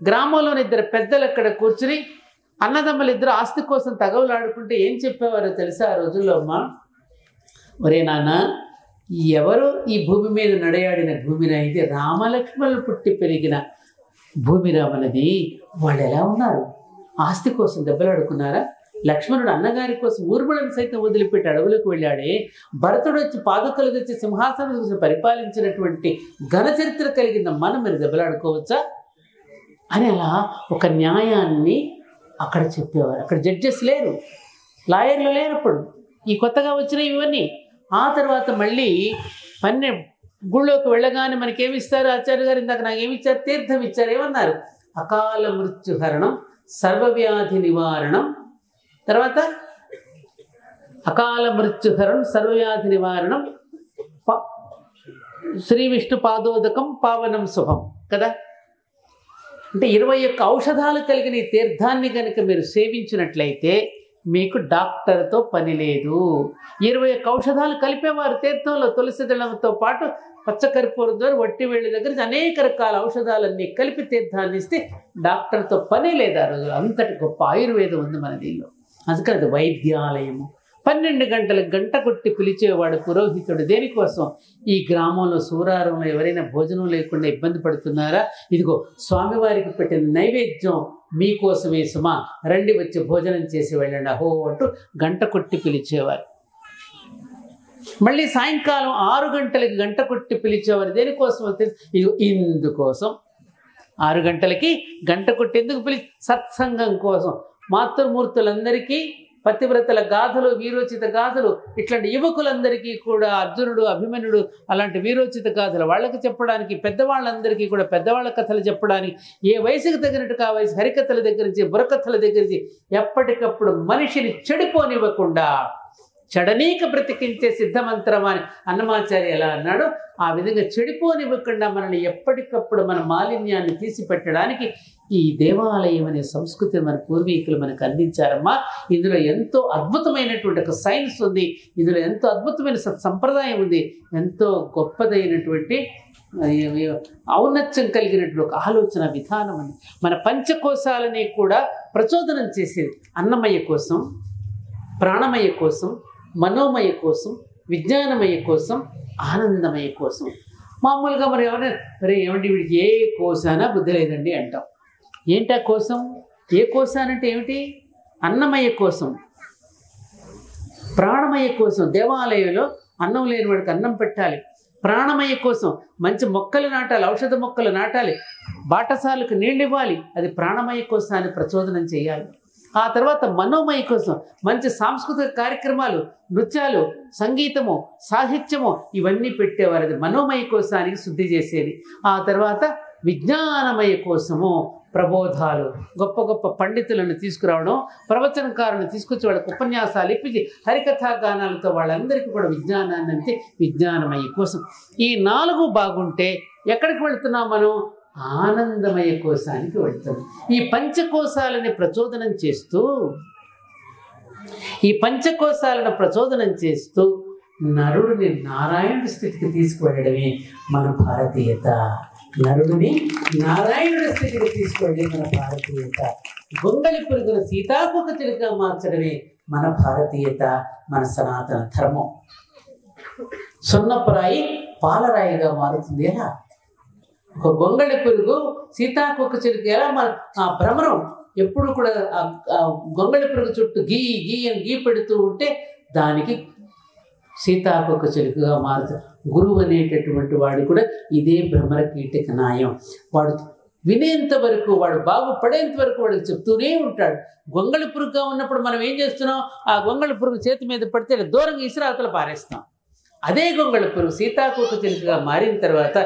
గ్రామంలోని ఇద్దరు పెద్దలు అక్కడ కూర్చుని అన్నదమ్ములు ఇద్దరు ఆస్తి కోసం తగవులాడుకుంటే ఏం చెప్పేవారో తెలుసా ఆ రోజుల్లో? అమ్మ, ఒరే నాన్న, ఎవరు ఈ భూమి మీద నడయాడిన భూమిరా, ఇది రామలక్ష్మణులు పుట్టి పెరిగిన భూమిరా మనది. వాళ్ళు ఎలా ఉన్నారు? ఆస్తి కోసం దెబ్బలాడుకున్నారా? లక్ష్మణుడు అన్నగారి కోసం ఊర్మిళను సైతం వదిలిపెట్టి అడవులకు వెళ్ళాడే. భరతుడు వచ్చి పాదుకలు తెచ్చి సింహాసనం చూసి పరిపాలించినటువంటి ఘన చరిత్ర కలిగిన మనం మీరు దెబ్బలాడుకోవచ్చా అని అలా ఒక న్యాయాన్ని అక్కడ చెప్పేవారు. అక్కడ జడ్జెస్ లేరు, లాయర్లు లేరు. అప్పుడు ఈ కొత్తగా వచ్చిన ఇవన్నీ. ఆ తర్వాత మళ్ళీ గుళ్ళోకి వెళ్ళగానే మనకేమి ఇస్తారు? ఆచార్య గారు ఇందాక నాకు ఏమి ఇచ్చారు? తీర్థం ఇచ్చారు. ఏమన్నారు? అకాల మృత్యుహరణం సర్వవ్యాధి నివారణం, తర్వాత అకాల మృత్యుహరణం, సర్వవ్యాధి నివారణం, శ్రీ విష్ణు పాదోదకం, పావనం శుభం కదా. అంటే 21 ఔషధాలు కలిగిన ఈ తీర్థాన్ని కనుక మీరు సేవించినట్లయితే మీకు డాక్టర్తో పని లేదు. 21 ఔషధాలు కలిపేవారు తీర్థంలో. తులసి దళంతో పాటు పచ్చకర్పూరం ద్వారా వట్టి వేళ్ళ దగ్గర అనేక రకాల ఔషధాలన్నీ కలిపి తీర్థాన్ని ఇస్తే డాక్టర్తో పనే లేదు ఆ రోజు. అంతటి గొప్ప ఆయుర్వేదం ఉంది మన దీనిలో. అందుకని అది వైద్యాలయము. 12 గంటలకు గంట కొట్టి పిలిచేవాడు పురోహితుడు. దేనికోసం? ఈ గ్రామంలో సూరారంలో ఎవరైనా భోజనం లేకుండా ఇబ్బంది పడుతున్నారా, ఇదిగో స్వామివారికి పెట్టిన నైవేద్యం మీకోసమే సుమా, రండి వచ్చి భోజనం చేసి వెళ్ళండి అహో అంటూ గంట కొట్టి పిలిచేవారు. మళ్ళీ సాయంకాలం 6 గంటలకి గంట కొట్టి పిలిచేవారు. దేనికోసం? ఇదిగో ఇందుకోసం. 6 గంటలకి గంట కొట్టి ఎందుకు సత్సంగం కోసం. మాతృమూర్తులందరికీ పతివ్రతల గాథలు, వీరోచిత గాథలు, ఇట్లాంటి యువకులందరికీ కూడా అర్జునుడు, అభిమన్యుడు అలాంటి వీరోచిత గాథలు వాళ్ళకి చెప్పడానికి, పెద్దవాళ్ళందరికీ కూడా పెద్దవాళ్ళ కథలు చెప్పడానికి, ఏ వయసుకు తగినట్టుగా ఆ వయసు హరికథల దగ్గర నుంచి బుర్రకథల దగ్గర నుంచి ఎప్పటికప్పుడు మనిషిని చెడిపోనివ్వకుండా చెడనీక బ్రతికించే సిద్ధమంత్రం అని అన్నమాచార్య ఎలా అన్నాడు, ఆ విధంగా చెడిపోనివ్వకుండా మనల్ని ఎప్పటికప్పుడు మన మాలిన్యాన్ని తీసి పెట్టడానికి ఈ దేవాలయం అనే సంస్కృతిని మన పూర్వీకులు మనకు అందించారమ్మా. ఇందులో ఎంతో అద్భుతమైనటువంటి ఒక సైన్స్ ఉంది, ఇందులో ఎంతో అద్భుతమైన సంప్రదాయం ఉంది, ఎంతో గొప్పదైనటువంటి ఔన్నత్యం కలిగినటువంటి ఒక ఆలోచన విధానం ఉంది. మన పంచకోశాలని కూడా ప్రచోదనం చేసేది అన్నమయ కోసం, ప్రాణమయ కోసం, మనోమయ కోసం, విజ్ఞానమయ కోసం, ఆనందమయ కోసం. మామూలుగా మరి ఎవరైనా మరి ఏమంటే వీడికి ఏ కోశానా బుద్ధి లేదండి అంటాం. ఏంటా కోసం? ఏ కోశానంటే ఏమిటి? అన్నమయ కోసం, ప్రాణమయ కోసం. దేవాలయంలో అన్నం లేని వాడికి అన్నం పెట్టాలి. ప్రాణమయ కోసం మంచి మొక్కలు నాటాలి, ఔషధ మొక్కలు నాటాలి, బాటసాలకు నీళ్ళు ఇవ్వాలి. అది ప్రాణమయ కోసాన్ని ప్రచోదనం చేయాలి. ఆ తర్వాత మనోమయ కోసం మంచి సాంస్కృతిక కార్యక్రమాలు, నృత్యాలు, సంగీతము, సాహిత్యము ఇవన్నీ పెట్టేవారు. అది మనోమయ కోసానికి శుద్ధి చేసేది. ఆ తర్వాత విజ్ఞానమయ కోసము ప్రబోధాలు, గొప్ప గొప్ప పండితులను తీసుకురావడం, ప్రవచనకారులను తీసుకొచ్చి వాళ్ళకి ఉపన్యాసాలు ఇప్పించి హరికథా గానాలతో వాళ్ళందరికీ కూడా విజ్ఞానాన్ని అంటే విజ్ఞానమయ కోసం. ఈ 4 బాగుంటే ఎక్కడికి వెళుతున్నాం మనం? ఆనందమయ కోశానికి వెళ్తుంది. ఈ పంచకోశాలని ప్రచోదనం చేస్తూ నరుడిని నారాయణుడి స్థితికి తీసుకువెళ్ళడమే మన భారతీయత. నరుడిని నారాయణుడి స్థితికి తీసుకువెళ్ళి మన భారతీయత. గొంగళి పురుగును సీతాకోక చిలుకగా మార్చడమే మన భారతీయత, మన సనాతన ధర్మం. సున్నపురాయి పాలరాయిగా మారుతుంది. ఎలా? ఒక గొంగళి పురుగు సీతాకోక చిలుక ఎలా ఆ భ్రమరం ఎప్పుడు కూడా గొంగళి పురుగు చుట్టూ గీ గీ అని గీ పెడుతూ ఉంటే దానికి సీతాకోక చిలుకగా మారుతుంది. గురువు అనేటటువంటి వాడు కూడా ఇదే భ్రమర కీటక న్యాయం. వాడు వినేంత వరకు, వాడు బాగుపడేంత వరకు వాడికి చెప్తూనే ఉంటాడు. గొంగళి పురుగుగా ఉన్నప్పుడు మనం ఏం చేస్తున్నాం? ఆ గొంగళి పురుగు చేతి మీద పడితే దూరంగా ఇసురాతలు పారేస్తాం. అదే గొంగళి పురుగు సీతాకోక చిలుకగా మారిన తర్వాత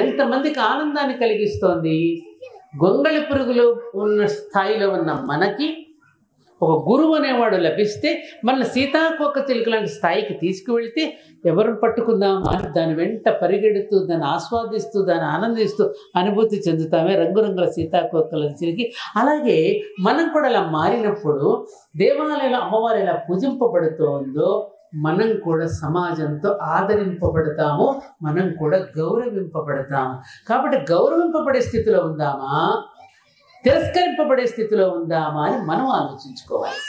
ఎంతమందికి ఆనందాన్ని కలిగిస్తోంది. గొంగళి పురుగులో ఉన్న స్థాయిలో ఉన్న మనకి ఒక గురువు అనేవాడు లభిస్తే మన సీతాకోక చిలుక లాంటి స్థాయికి తీసుకువెళ్తే ఎవరిని పట్టుకుందాం అని దాని వెంట పరిగెడుతూ, దాన్ని ఆస్వాదిస్తూ, దాన్ని ఆనందిస్తూ అనుభూతి చెందుతామే రంగురంగుల సీతాకోకల చిలికి. అలాగే మనం కూడా అలా మారినప్పుడు దేవాలయంలో అమ్మవారు ఎలా పూజింపబడుతోందో మనం కూడా సమాజంతో ఆదరింపబడతాము, మనం కూడా గౌరవింపబడతాము. కాబట్టి గౌరవింపబడే స్థితిలో ఉందామా, తిరస్కరింపబడే స్థితిలో ఉందామా అని మనం ఆలోచించుకోవాలి.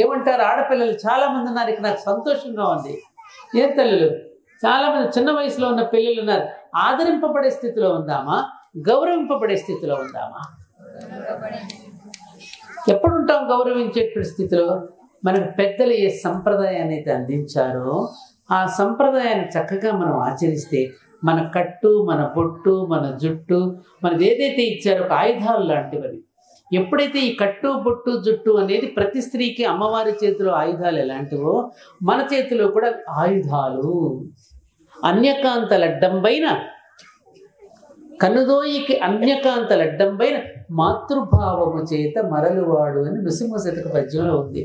ఏమంటారు? ఆడపిల్లలు చాలామంది ఉన్నారు. ఇక్కడ నాకు సంతోషంగా ఉంది. ఏం తల్లులు, చాలామంది చిన్న వయసులో ఉన్న పిల్లలు ఉన్నారు. ఆదరింపబడే స్థితిలో ఉందామా, గౌరవింపబడే స్థితిలో ఉందామా? ఎప్పుడుంటాం గౌరవించేటువంటి స్థితిలో? మనకు పెద్దలు ఏ సంప్రదాయాన్ని అయితే అందించారో ఆ సంప్రదాయాన్ని చక్కగా మనం ఆచరిస్తే మన కట్టు, మన బొట్టు, మన జుట్టు, మనది ఏదైతే ఇచ్చారో ఒక ఆయుధాలు లాంటివి. ఎప్పుడైతే ఈ కట్టు, బొట్టు, జుట్టు అనేది ప్రతి స్త్రీకి అమ్మవారి చేతిలో ఆయుధాలు ఎలాంటివో మన చేతిలో కూడా ఆయుధాలు. అన్యకాంత లడ్డంబైన కనుదోయికి అన్యకాంతలడ్డంపైన మాతృభావము చేత మరలువాడు అని నృసింహ శతక పద్యంలో ఉంది.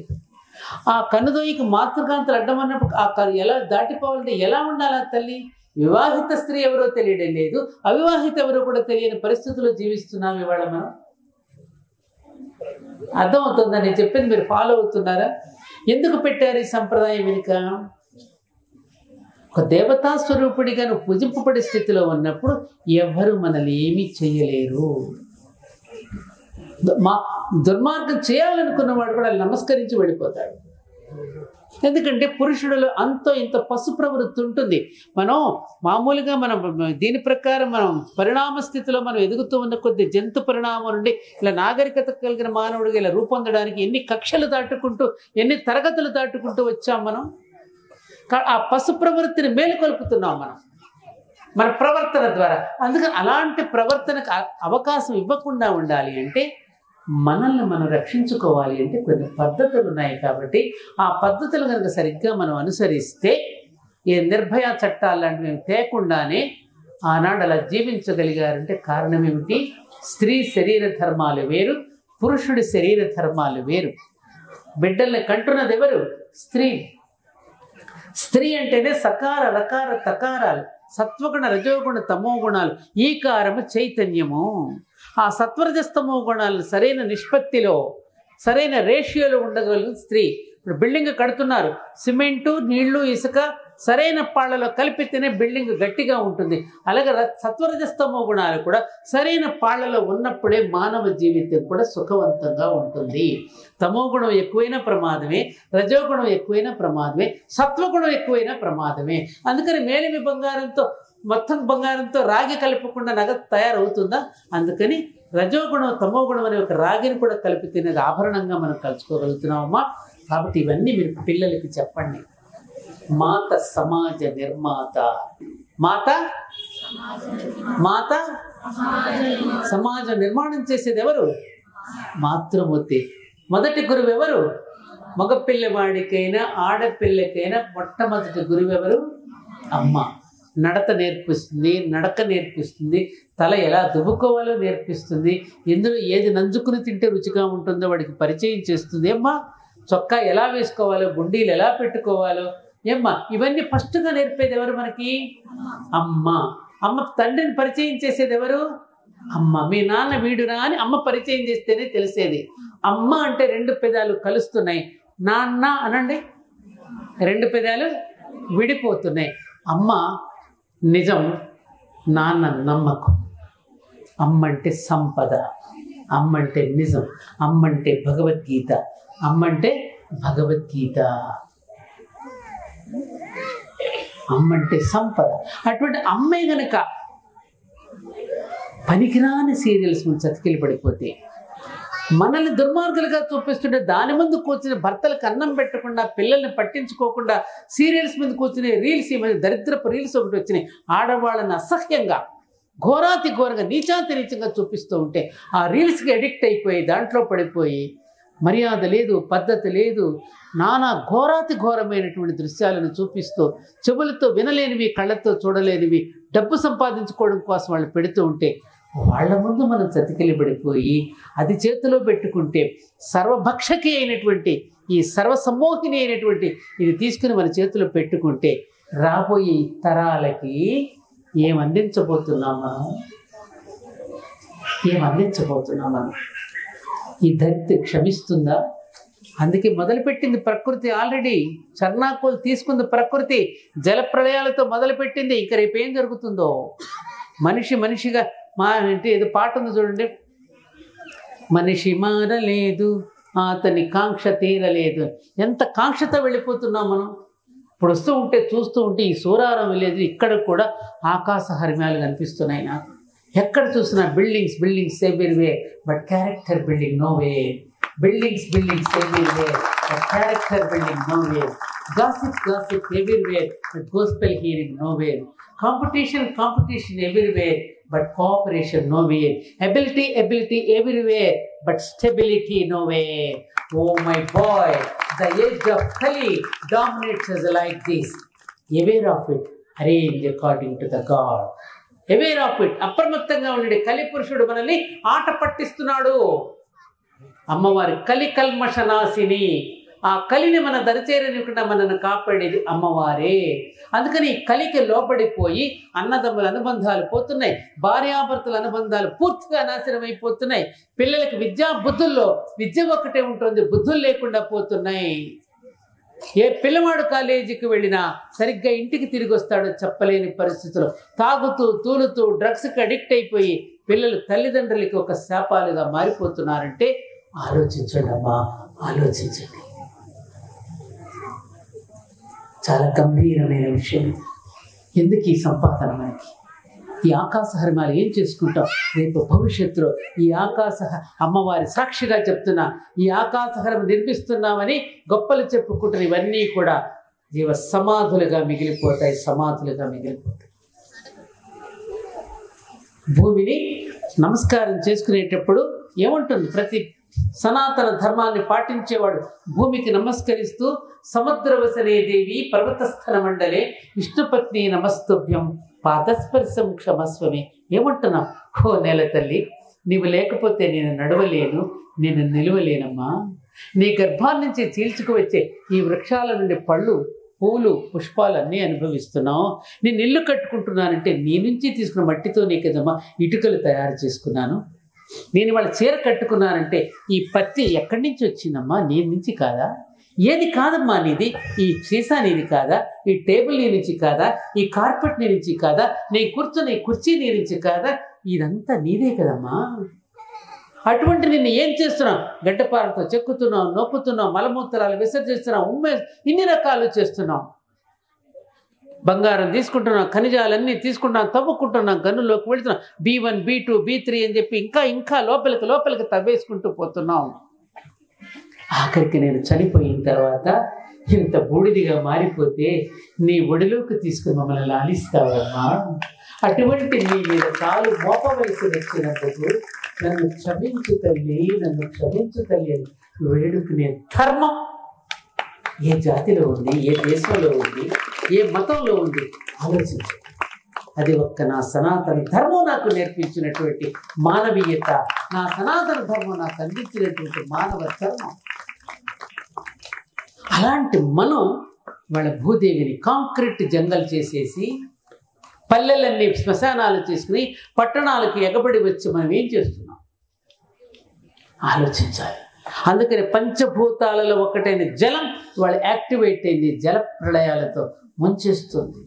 ఆ కనుదోయికి మాతృకాంతలు అడ్డం అన్నప్పుడు ఆ ఎలా దాటిపోవాలంటే ఎలా ఉండాలి? ఆ తల్లి వివాహిత స్త్రీ ఎవరో తెలియడం లేదు, అవివాహిత ఎవరో కూడా తెలియని పరిస్థితుల్లో జీవిస్తున్నాం ఇవాళ మనం. అర్థమవుతుందా నేను చెప్పింది? మీరు ఫాలో అవుతున్నారా? ఎందుకు పెట్టారు ఈ సంప్రదాయం వెనుక? ఒక దేవతా స్వరూపుడిగా నువ్వు పూజింపబడే స్థితిలో ఉన్నప్పుడు ఎవరు మనల్ని ఏమీ చెయ్యలేరు. మా దుర్మార్గం చేయాలనుకున్న వాడు కూడా నమస్కరించి వెళ్ళిపోతాడు. ఎందుకంటే పురుషుడిలో అంతో ఇంత పశు ప్రవృత్తి ఉంటుంది. మనం మామూలుగా మనం దీని ప్రకారం మనం పరిణామ స్థితిలో మనం ఎదుగుతూ ఉన్న కొద్ది జంతు పరిణామం నుండి ఇలా నాగరికత కలిగిన మానవుడిగా ఇలా రూపొందడానికి ఎన్ని కక్షలు దాటుకుంటూ ఎన్ని తరగతులు దాటుకుంటూ వచ్చాం మనం. ఆ పశు ప్రవృత్తిని మేలుకొల్పుతున్నాం మనం మన ప్రవర్తన ద్వారా. అందుకని అలాంటి ప్రవర్తనకు అవకాశం ఇవ్వకుండా ఉండాలి అంటే మనల్ని మనం రక్షించుకోవాలి అంటే కొన్ని పద్ధతులు ఉన్నాయి. కాబట్టి ఆ పద్ధతులు కనుక సరిగ్గా మనం అనుసరిస్తే ఈ నిర్భయ చట్టాలు లాంటివి మేము తేకుండానే ఆనాడు అలా జీవించగలిగారంటే కారణం ఏమిటి? స్త్రీ శరీర ధర్మాలు వేరు, పురుషుడి శరీర ధర్మాలు వేరు. బిడ్డల్ని కంటున్నది ఎవరు? స్త్రీ. స్త్రీ అంటేనే సకార రకార తకారాలు, సత్వగుణ రజోగుణ తమో గుణాలు, ఈకారము చైతన్యము. ఆ సత్వరజస్తమో గుణాలను సరైన నిష్పత్తిలో సరైన రేషియోలో ఉండగలిగిన స్త్రీ. ఇప్పుడు బిల్డింగ్ కడుతున్నారు, సిమెంటు నీళ్లు ఇసుక సరైన పాళ్లలో కలిపితేనే బిల్డింగ్ గట్టిగా ఉంటుంది. అలాగే సత్వరజస్తమో గుణాలు కూడా సరైన పాళ్లలో ఉన్నప్పుడే మానవ జీవితం కూడా సుఖవంతంగా ఉంటుంది. తమో గుణం ఎక్కువైనా ప్రమాదమే, రజోగుణం ఎక్కువైనా ప్రమాదమే, సత్వగుణం ఎక్కువైనా ప్రమాదమే. అందుకని మేలిమి బంగారంతో మొత్తం బంగారంతో రాగి కలపకుండా నగదు తయారవుతుందా? అందుకని రజోగుణం తమో గుణం అనే ఒక రాగిని కూడా కలిపి తినేది ఆభరణంగా మనం కలుసుకోగలుగుతున్నామమ్మా. కాబట్టి ఇవన్నీ మీరు పిల్లలకి చెప్పండి. మాత సమాజ నిర్మాత, మాత మాత సమాజ నిర్మాణం చేసేది ఎవరు? మాతృమూర్తి. మొదటి గురువు ఎవరు? మగపిల్లవాడికైనా ఆడపిల్లకైనా మొట్టమొదటి గురువు ఎవరు? అమ్మ. నడత నేర్పిస్తుంది, నడక నేర్పిస్తుంది, తల ఎలా దువ్వుకోవాలో నేర్పిస్తుంది, ఎందులో ఏది నంజుకుని తింటే రుచిగా ఉంటుందో వాడికి పరిచయం చేస్తుంది. ఏమ్మా చొక్కా ఎలా వేసుకోవాలో, గుండీలు ఎలా పెట్టుకోవాలో, ఏమ్మా ఇవన్నీ ఫస్ట్గా నేర్పేది ఎవరు మనకి? అమ్మ. అమ్మ తండ్రిని పరిచయం చేసేది ఎవరు? అమ్మ. మీ నాన్న వీడురా అని అమ్మ పరిచయం చేస్తేనే తెలిసేది. అమ్మ అంటే రెండు పెదాలు కలుస్తున్నాయి, నాన్న అనండి రెండు పెదాలు విడిపోతున్నాయి. అమ్మ నిజం, నాన్న నమ్మకం. అమ్మ అంటే సంపద, అమ్మ అంటే నిజం, అమ్మ అంటే భగవద్గీత, అమ్మ అంటే భగవద్గీత, అమ్మ అంటే సంపద. అటువంటి అమ్మే గనక పనికిరాని సీరియల్స్ ముందు చతికిలి పడిపోతే, మనల్ని దుర్మార్గులుగా చూపిస్తుంటే దాని ముందు కూర్చుని భర్తలకు అన్నం పెట్టకుండా పిల్లల్ని పట్టించుకోకుండా సీరియల్స్ మీద కూర్చుని రీల్స్, ఈ మధ్య దరిద్రపు రీల్స్ ఒకటి వచ్చినాయి, ఆడవాళ్ళని అసహ్యంగా ఘోరాతి ఘోరంగా నీచాతి నీచంగా చూపిస్తూ ఉంటే ఆ రీల్స్కి అడిక్ట్ అయిపోయి దాంట్లో పడిపోయి మర్యాద లేదు, పద్ధతి లేదు, నానా ఘోరాతి ఘోరమైనటువంటి దృశ్యాలను చూపిస్తూ చెవులతో వినలేనివి, కళ్ళతో చూడలేనివి డబ్బు సంపాదించుకోవడం కోసం వాళ్ళు పెడుతూ ఉంటే వాళ్ళ ముందు మనం చతికిలి పడిపోయి అది చేతిలో పెట్టుకుంటే సర్వభక్షకి అయినటువంటి ఈ సర్వసమ్మోహిని అయినటువంటి ఇది తీసుకుని మన చేతిలో పెట్టుకుంటే రాబోయే తరాలకి ఏం అందించబోతున్నాం మనం? ఏం అందించబోతున్నాం మనం? ఈ ధరిత్రి క్షమిస్తుందా? అందుకే మొదలుపెట్టింది ప్రకృతి. ఆల్రెడీ చర్నాకోలు తీసుకుంది ప్రకృతి, జలప్రళయాలతో మొదలుపెట్టింది. ఇంకా రేపు ఏం జరుగుతుందో మనిషిగా మా అంటే ఏదో పాట ఉంది చూడండి, మనిషి మారలేదు అతని కాంక్ష తీరలేదు. ఎంత కాంక్షతో వెళ్ళిపోతున్నాం మనం. ఇప్పుడు వస్తూ ఉంటే చూస్తూ ఉంటే ఈ సూరారం లేదు, ఇక్కడ కూడా ఆకాశ హర్మ్యాలు కనిపిస్తున్నాయి నాకు. ఎక్కడ చూసినా buildings everywhere but character building no way. Buildings everywhere but character building no way. Gossip everywhere but gospel hearing no way. Competition everywhere, but cooperation nowhere. Ability everywhere, but stability nowhere. Oh my boy, the age of Kali dominates us like this. Aware of it, arrange according to the God. Aware of it, అప్రమత్తంగా ఉండి కలిపురుషుడు మనల్ని ఆట పట్టిస్తున్నాడు. అమ్మవారి కలి కల్మషనాశిని, ఆ కలిని మన దరిచేరనికుండా మనల్ని కాపాడేది అమ్మవారే. అందుకని కలికి లోపడిపోయి అన్నదమ్ముల అనుబంధాలు పోతున్నాయి, భార్యాభర్తల అనుబంధాలు పూర్తిగా నాశనం అయిపోతున్నాయి. పిల్లలకి విద్యా బుద్ధుల్లో విద్య ఒక్కటే ఉంటుంది, బుద్ధులు లేకుండా పోతున్నాయి. ఏ పిల్లవాడు కాలేజీకి వెళ్ళినా సరిగ్గా ఇంటికి తిరిగి వస్తాడో చెప్పలేని పరిస్థితులు, తాగుతూ తూలుతూ డ్రగ్స్కి అడిక్ట్ అయిపోయి పిల్లలు తల్లిదండ్రులకి ఒక శాపాలుగా మారిపోతున్నారంటే ఆలోచించండి అమ్మా, ఆలోచించండి. చాలా గంభీరమైన విషయం. ఎందుకు ఈ సంపాదన మనకి? ఈ ఆకాశహర్మాలు ఏం చేసుకుంటాం రేపు భవిష్యత్తులో? ఈ అమ్మవారి సాక్షిగా చెప్తున్నా, ఈ ఆకాశహరం నిర్మిస్తున్నామని గొప్పలు చెప్పుకుంటున్న ఇవన్నీ కూడా జీవ సమాధులుగా మిగిలిపోతాయి, సమాధులుగా మిగిలిపోతాయి. భూమిని నమస్కారం చేసుకునేటప్పుడు ఏముంటుంది? ప్రతి సనాతన ధర్మాన్ని పాటించేవాడు భూమికి నమస్కరిస్తూ సముద్రవసనే దేవి పర్వతస్థల మండలే విష్ణుపత్ని నమస్తుభ్యం పాదస్పర్శం క్షమస్వమే. ఏమంటున్నావు? ఓ నేల తల్లి, నీవు లేకపోతే నేను నడవలేను, నేను నిలవలేనమ్మా. నీ గర్భాల నుంచి చీల్చుకు వచ్చే ఈ వృక్షాల నుండి పళ్ళు, పూలు, పుష్పాలు అన్నీ అనుభవిస్తున్నావు. నేను ఇల్లు కట్టుకుంటున్నానంటే నీ నుంచి తీసుకున్న మట్టితో నీ కదమ్మా ఇటుకలు తయారు చేసుకున్నాను. నేను వాళ్ళ చీర కట్టుకున్నానంటే ఈ పత్తి ఎక్కడి నుంచి వచ్చిందమ్మా? నీ నుంచి కాదా? ఏది కాదమ్మా నీది? ఈ సీసా నీది కాదా? ఈ టేబుల్ నీ నుంచి కాదా? ఈ కార్పెట్ నీ నుంచి కాదా? నేను కూర్చున్న ఈ కుర్చీ నీ నుంచి కాదా? ఇదంతా నీదే కదమ్మా. అటువంటి నిన్ను ఏం చేస్తున్నావు? గడ్డపారతో చెక్కుతున్నావు, నొక్కుతున్నావు, మలమూత్రాలు విసర్జిస్తున్నావు, ఇన్ని రకాలు చేస్తున్నావు. బంగారం తీసుకుంటున్నాం, ఖనిజాలన్నీ తీసుకుంటున్నాం, తవ్వుకుంటున్నాం, గనుల్లోకి వెళుతున్నాం, B1 B2 B3 అని చెప్పి ఇంకా లోపలికి తవ్వేసుకుంటూ పోతున్నాం. ఆఖరికి నేను చనిపోయిన తర్వాత ఇంత బూడిదిగా మారిపోతే నీ ఒడిలోకి తీసుకుని మమ్మల్ని లాలిస్తావమ్మా. అటువంటి నీ మీద కాలు మోపవలసి వచ్చినందుకు నన్ను క్షమించు తల్లి, నన్ను క్షమించు తల్లి అని వేడుకునే ధర్మం ఏ జాతిలో ఉంది, ఏ దేశంలో ఉంది, ఏ మతంలో ఉంది ఆలోచించు. అది ఒక్క నా సనాతన ధర్మం నాకు నేర్పించినటువంటి మానవీయత, నా సనాతన ధర్మం నాకు అందించినటువంటి మానవ ధర్మం. అలాంటి మనం వాళ్ళ భూదేవిని కాంక్రీట్ జంగల్ చేసేసి పల్లెలన్నీ శ్మశానాలు చేసుకుని పట్టణాలకి ఎగబడి వచ్చి మనం ఏం చేస్తున్నాం ఆలోచించాలి. అందుకని పంచభూతాలలో ఒకటైన జలం వాళ్ళు యాక్టివేట్ అయింది, జల ప్రళయాలతో ముంచేస్తుంది.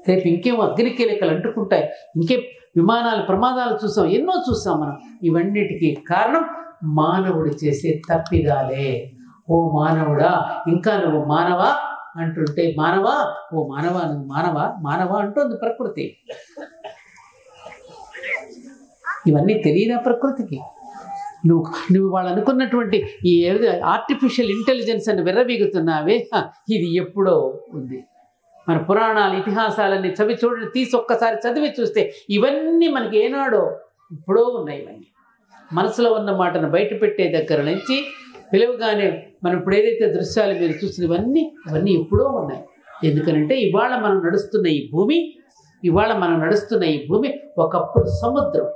రేపు ఇంకేమో అగ్నికీలకలు అంటుకుంటాయి, ఇంకే విమానాల ప్రమాదాలు చూసాం, ఎన్నో చూసాం మనం. ఇవన్నిటికీ కారణం మానవుడు చేసే తప్పిదాలే. ఓ మానవుడా, ఇంకా నువ్వు మానవా అంటుంటే, మానవా, ఓ మానవా, నువ్వు మానవా అంటుంది ప్రకృతి. ఇవన్నీ తెలియదా ప్రకృతికి? నువ్వు వాళ్ళు అనుకున్నటువంటి ఈ ఆర్టిఫిషియల్ ఇంటెలిజెన్స్ అని విర్రవీగుతున్నావే, ఇది ఎప్పుడో ఉంది. మన పురాణాలు, ఇతిహాసాలన్నీ తీసి ఒక్కసారి చదివి చూస్తే ఇవన్నీ మనకి ఏనాడో ఇప్పుడో ఉన్నాయి. ఇవన్నీ మనసులో ఉన్న మాటను బయట పెట్టే దగ్గర నుంచి పిలువగానే మనం ఇప్పుడు ఏదైతే దృశ్యాలు మీరు చూసిన ఇవన్నీ ఎప్పుడో ఉన్నాయి. ఎందుకనంటే ఇవాళ మనం నడుస్తున్న ఈ భూమి ఒకప్పుడు సముద్రం,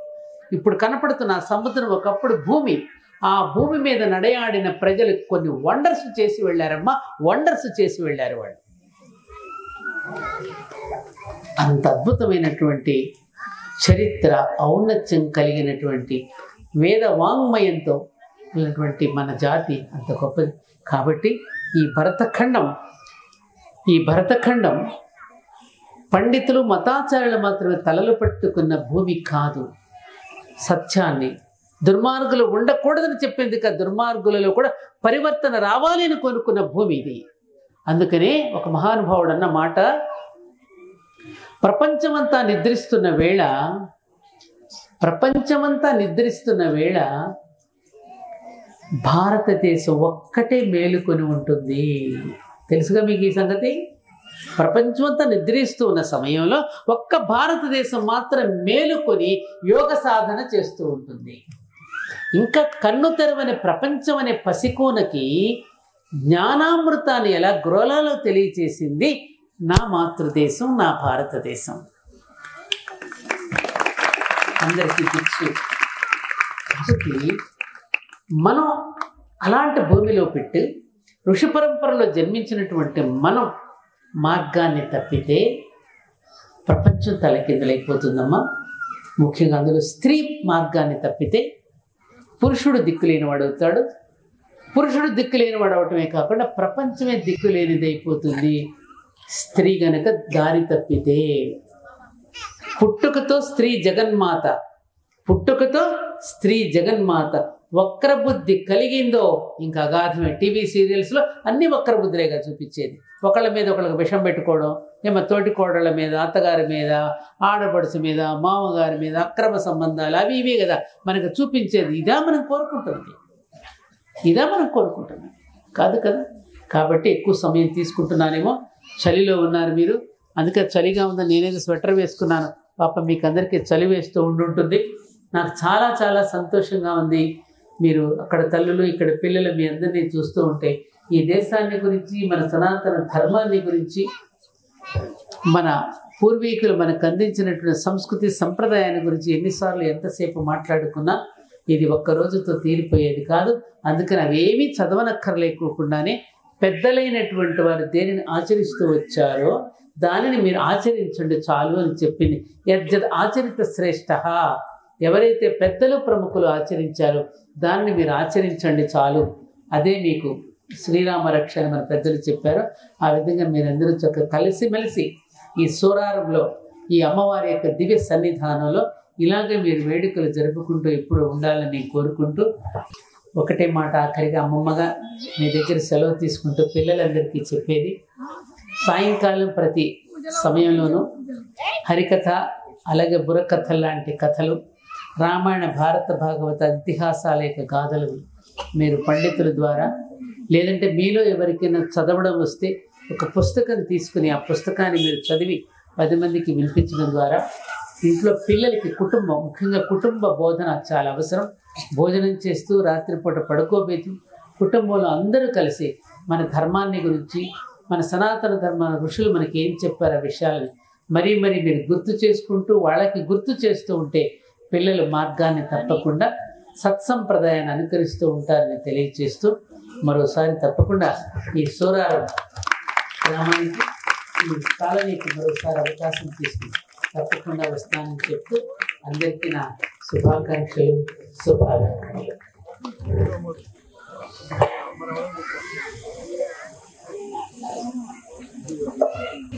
ఇప్పుడు కనపడుతున్న సముద్రం ఒకప్పుడు భూమి. ఆ భూమి మీద నడయాడిన ప్రజలు కొన్ని వండర్స్ చేసి వెళ్ళారమ్మా, వండర్స్ చేసి వెళ్ళారు వాళ్ళు. అంత అద్భుతమైనటువంటి చరిత్ర, ఔన్నత్యం కలిగినటువంటి వేద వాంగ్మయంతో ఉన్నటువంటి మన జాతి అంత గొప్పది. కాబట్టి ఈ భరతఖండం పండితులు, మతాచార్యులు మాత్రమే తలలు పట్టుకున్న భూమి కాదు. సత్యాన్ని, దుర్మార్గులు ఉండకూడదని చెప్పింది కదా, దుర్మార్గులలో కూడా పరివర్తన రావాలి అని కోరుకున్న భూమి ఇది. అందుకనే ఒక మహానుభావుడు అన్న మాట, ప్రపంచమంతా నిద్రిస్తున్న వేళ భారతదేశం ఒక్కటే మేలుకొని ఉంటుంది. తెలుసుగా మీకు ఈ సంగతి? ప్రపంచమంతా నిద్రిస్తూ ఉన్న సమయంలో ఒక్క భారతదేశం మాత్రం మేలుకొని యోగ సాధన చేస్తూ ఉంటుంది. ఇంకా కన్ను తెరవని ప్రపంచం అనే పసికోనకి జ్ఞానామృతాన్ని ఎలా గ్రోలాలో తెలియచేసింది నా మాతృదేశం, నా భారతదేశం. అందరికీ దిక్సు. కాబట్టి మనం అలాంటి భూమిలో పెట్టి ఋషి పరంపరలో జన్మించినటువంటి మనం మార్గాన్ని తప్పితే ప్రపంచం తలకిందులైపోతుందమ్మా. ముఖ్యంగా అందులో స్త్రీ మార్గాన్ని తప్పితే పురుషుడు దిక్కులేనివాడు అవుతాడు. పురుషుడు దిక్కులేనివాడు అవటమే కాకుండా ప్రపంచమే దిక్కులేనిదైపోతుంది స్త్రీ గనక దారి తప్పితే. పుట్టుకతో స్త్రీ జగన్మాత, పుట్టుకతో స్త్రీ జగన్మాత. వక్రబుద్ధి కలిగిందో ఇంకా అగాధమే. టీవీ సీరియల్స్లో అన్ని వక్రబుద్ధులేగా చూపించేది. ఒకళ్ళ మీద ఒకళ్ళకి విషం పెట్టుకోవడం, ఏమో తోటి కోడళ్ళ మీద, అత్తగారి మీద, ఆడపడుచు మీద, మామగారి మీద అక్రమ సంబంధాలు అవి ఇవే కదా మనకు చూపించేది. ఇదా మనం కోరుకుంటుంది, ఇదా మనం కోరుకుంటున్నాం కాదు కదా. కాబట్టి ఎక్కువ సమయం తీసుకుంటున్నానేమో. చలిలో ఉన్నారు మీరు, అందుకే చలిగా ఉందని నేనేదో స్వెటర్ వేసుకున్నాను. పాప మీకు అందరికీ చలి వేస్తూ ఉండుంటుంది. నాకు చాలా చాలా సంతోషంగా ఉంది. మీరు అక్కడ తల్లులు ఇక్కడ పిల్లలు మీ అందరినీ చూస్తూ ఉంటే ఈ దేశాన్ని గురించి, మన సనాతన ధర్మాన్ని గురించి, మన పూర్వీకులు మనకు అందించినటువంటి సంస్కృతి సంప్రదాయాన్ని గురించి ఎన్నిసార్లు ఎంతసేపు మాట్లాడుకున్నా ఇది ఒక్క రోజుతో తీరిపోయేది కాదు. అందుకని అవేమీ చదవనక్కర్లేకుండానే పెద్దలైనటువంటి వారు దేనిని ఆచరిస్తూ వచ్చారో దానిని మీరు ఆచరించండి చాలు అని చెప్పింది. యజ్జద్ ఆచరిత శ్రేష్ఠ. ఎవరైతే పెద్దలు ప్రముఖులు ఆచరించారో దాన్ని మీరు ఆచరించండి చాలు, అదే మీకు శ్రీరామ రక్ష అని మన పెద్దలు చెప్పారు. ఆ విధంగా మీరందరూ చక్కగా కలిసిమెలిసి ఈ సూరారంలో ఈ అమ్మవారి యొక్క దివ్య సన్నిధానంలో ఇలాగే మీరు వేడుకలు జరుపుకుంటూ ఎప్పుడు ఉండాలని నేను కోరుకుంటూ ఒకటే మాట ఆఖరిగా అమ్మమ్మగా మీ దగ్గర సెలవు తీసుకుంటూ పిల్లలందరికీ చెప్పేది, సాయంకాలం ప్రతి సమయంలోనూ హరికథ అలాగే బుర్రకథ లాంటి కథలు, రామాయణ భారత భాగవత ఇతిహాసాల యొక్క గాథలు మీరు పండితుల ద్వారా లేదంటే మీలో ఎవరికైనా చదవడం వస్తే ఒక పుస్తకం తీసుకుని ఆ పుస్తకాన్ని మీరు చదివి 10 మందికి వినిపించడం ద్వారా ఇంట్లో పిల్లలకి కుటుంబం, ముఖ్యంగా కుటుంబ బోధన చాలా అవసరం. భోజనం చేస్తూ రాత్రిపూట పడుకోబెట్టి కుటుంబంలో అందరూ కలిసి మన ధర్మాన్ని గురించి, మన సనాతన ధర్మ ఋషులు మనకి ఏం చెప్పారు ఆ విషయాలని మరీ మీరు గుర్తు చేసుకుంటూ వాళ్ళకి గుర్తు చేస్తూ ఉంటే పిల్లలు మార్గాన్ని తప్పకుండా సత్సంప్రదాయాన్ని అనుకరిస్తూ ఉంటారని తెలియజేస్తూ మరోసారి తప్పకుండా ఈ సూరారం గ్రామానికి ఈ కాలనీకి మరోసారి అవకాశం తీసుకుని తప్పకుండా వస్తానని చెప్తూ అందరికీ నా శుభాకాంక్షలు, శుభాకాంక్షలు.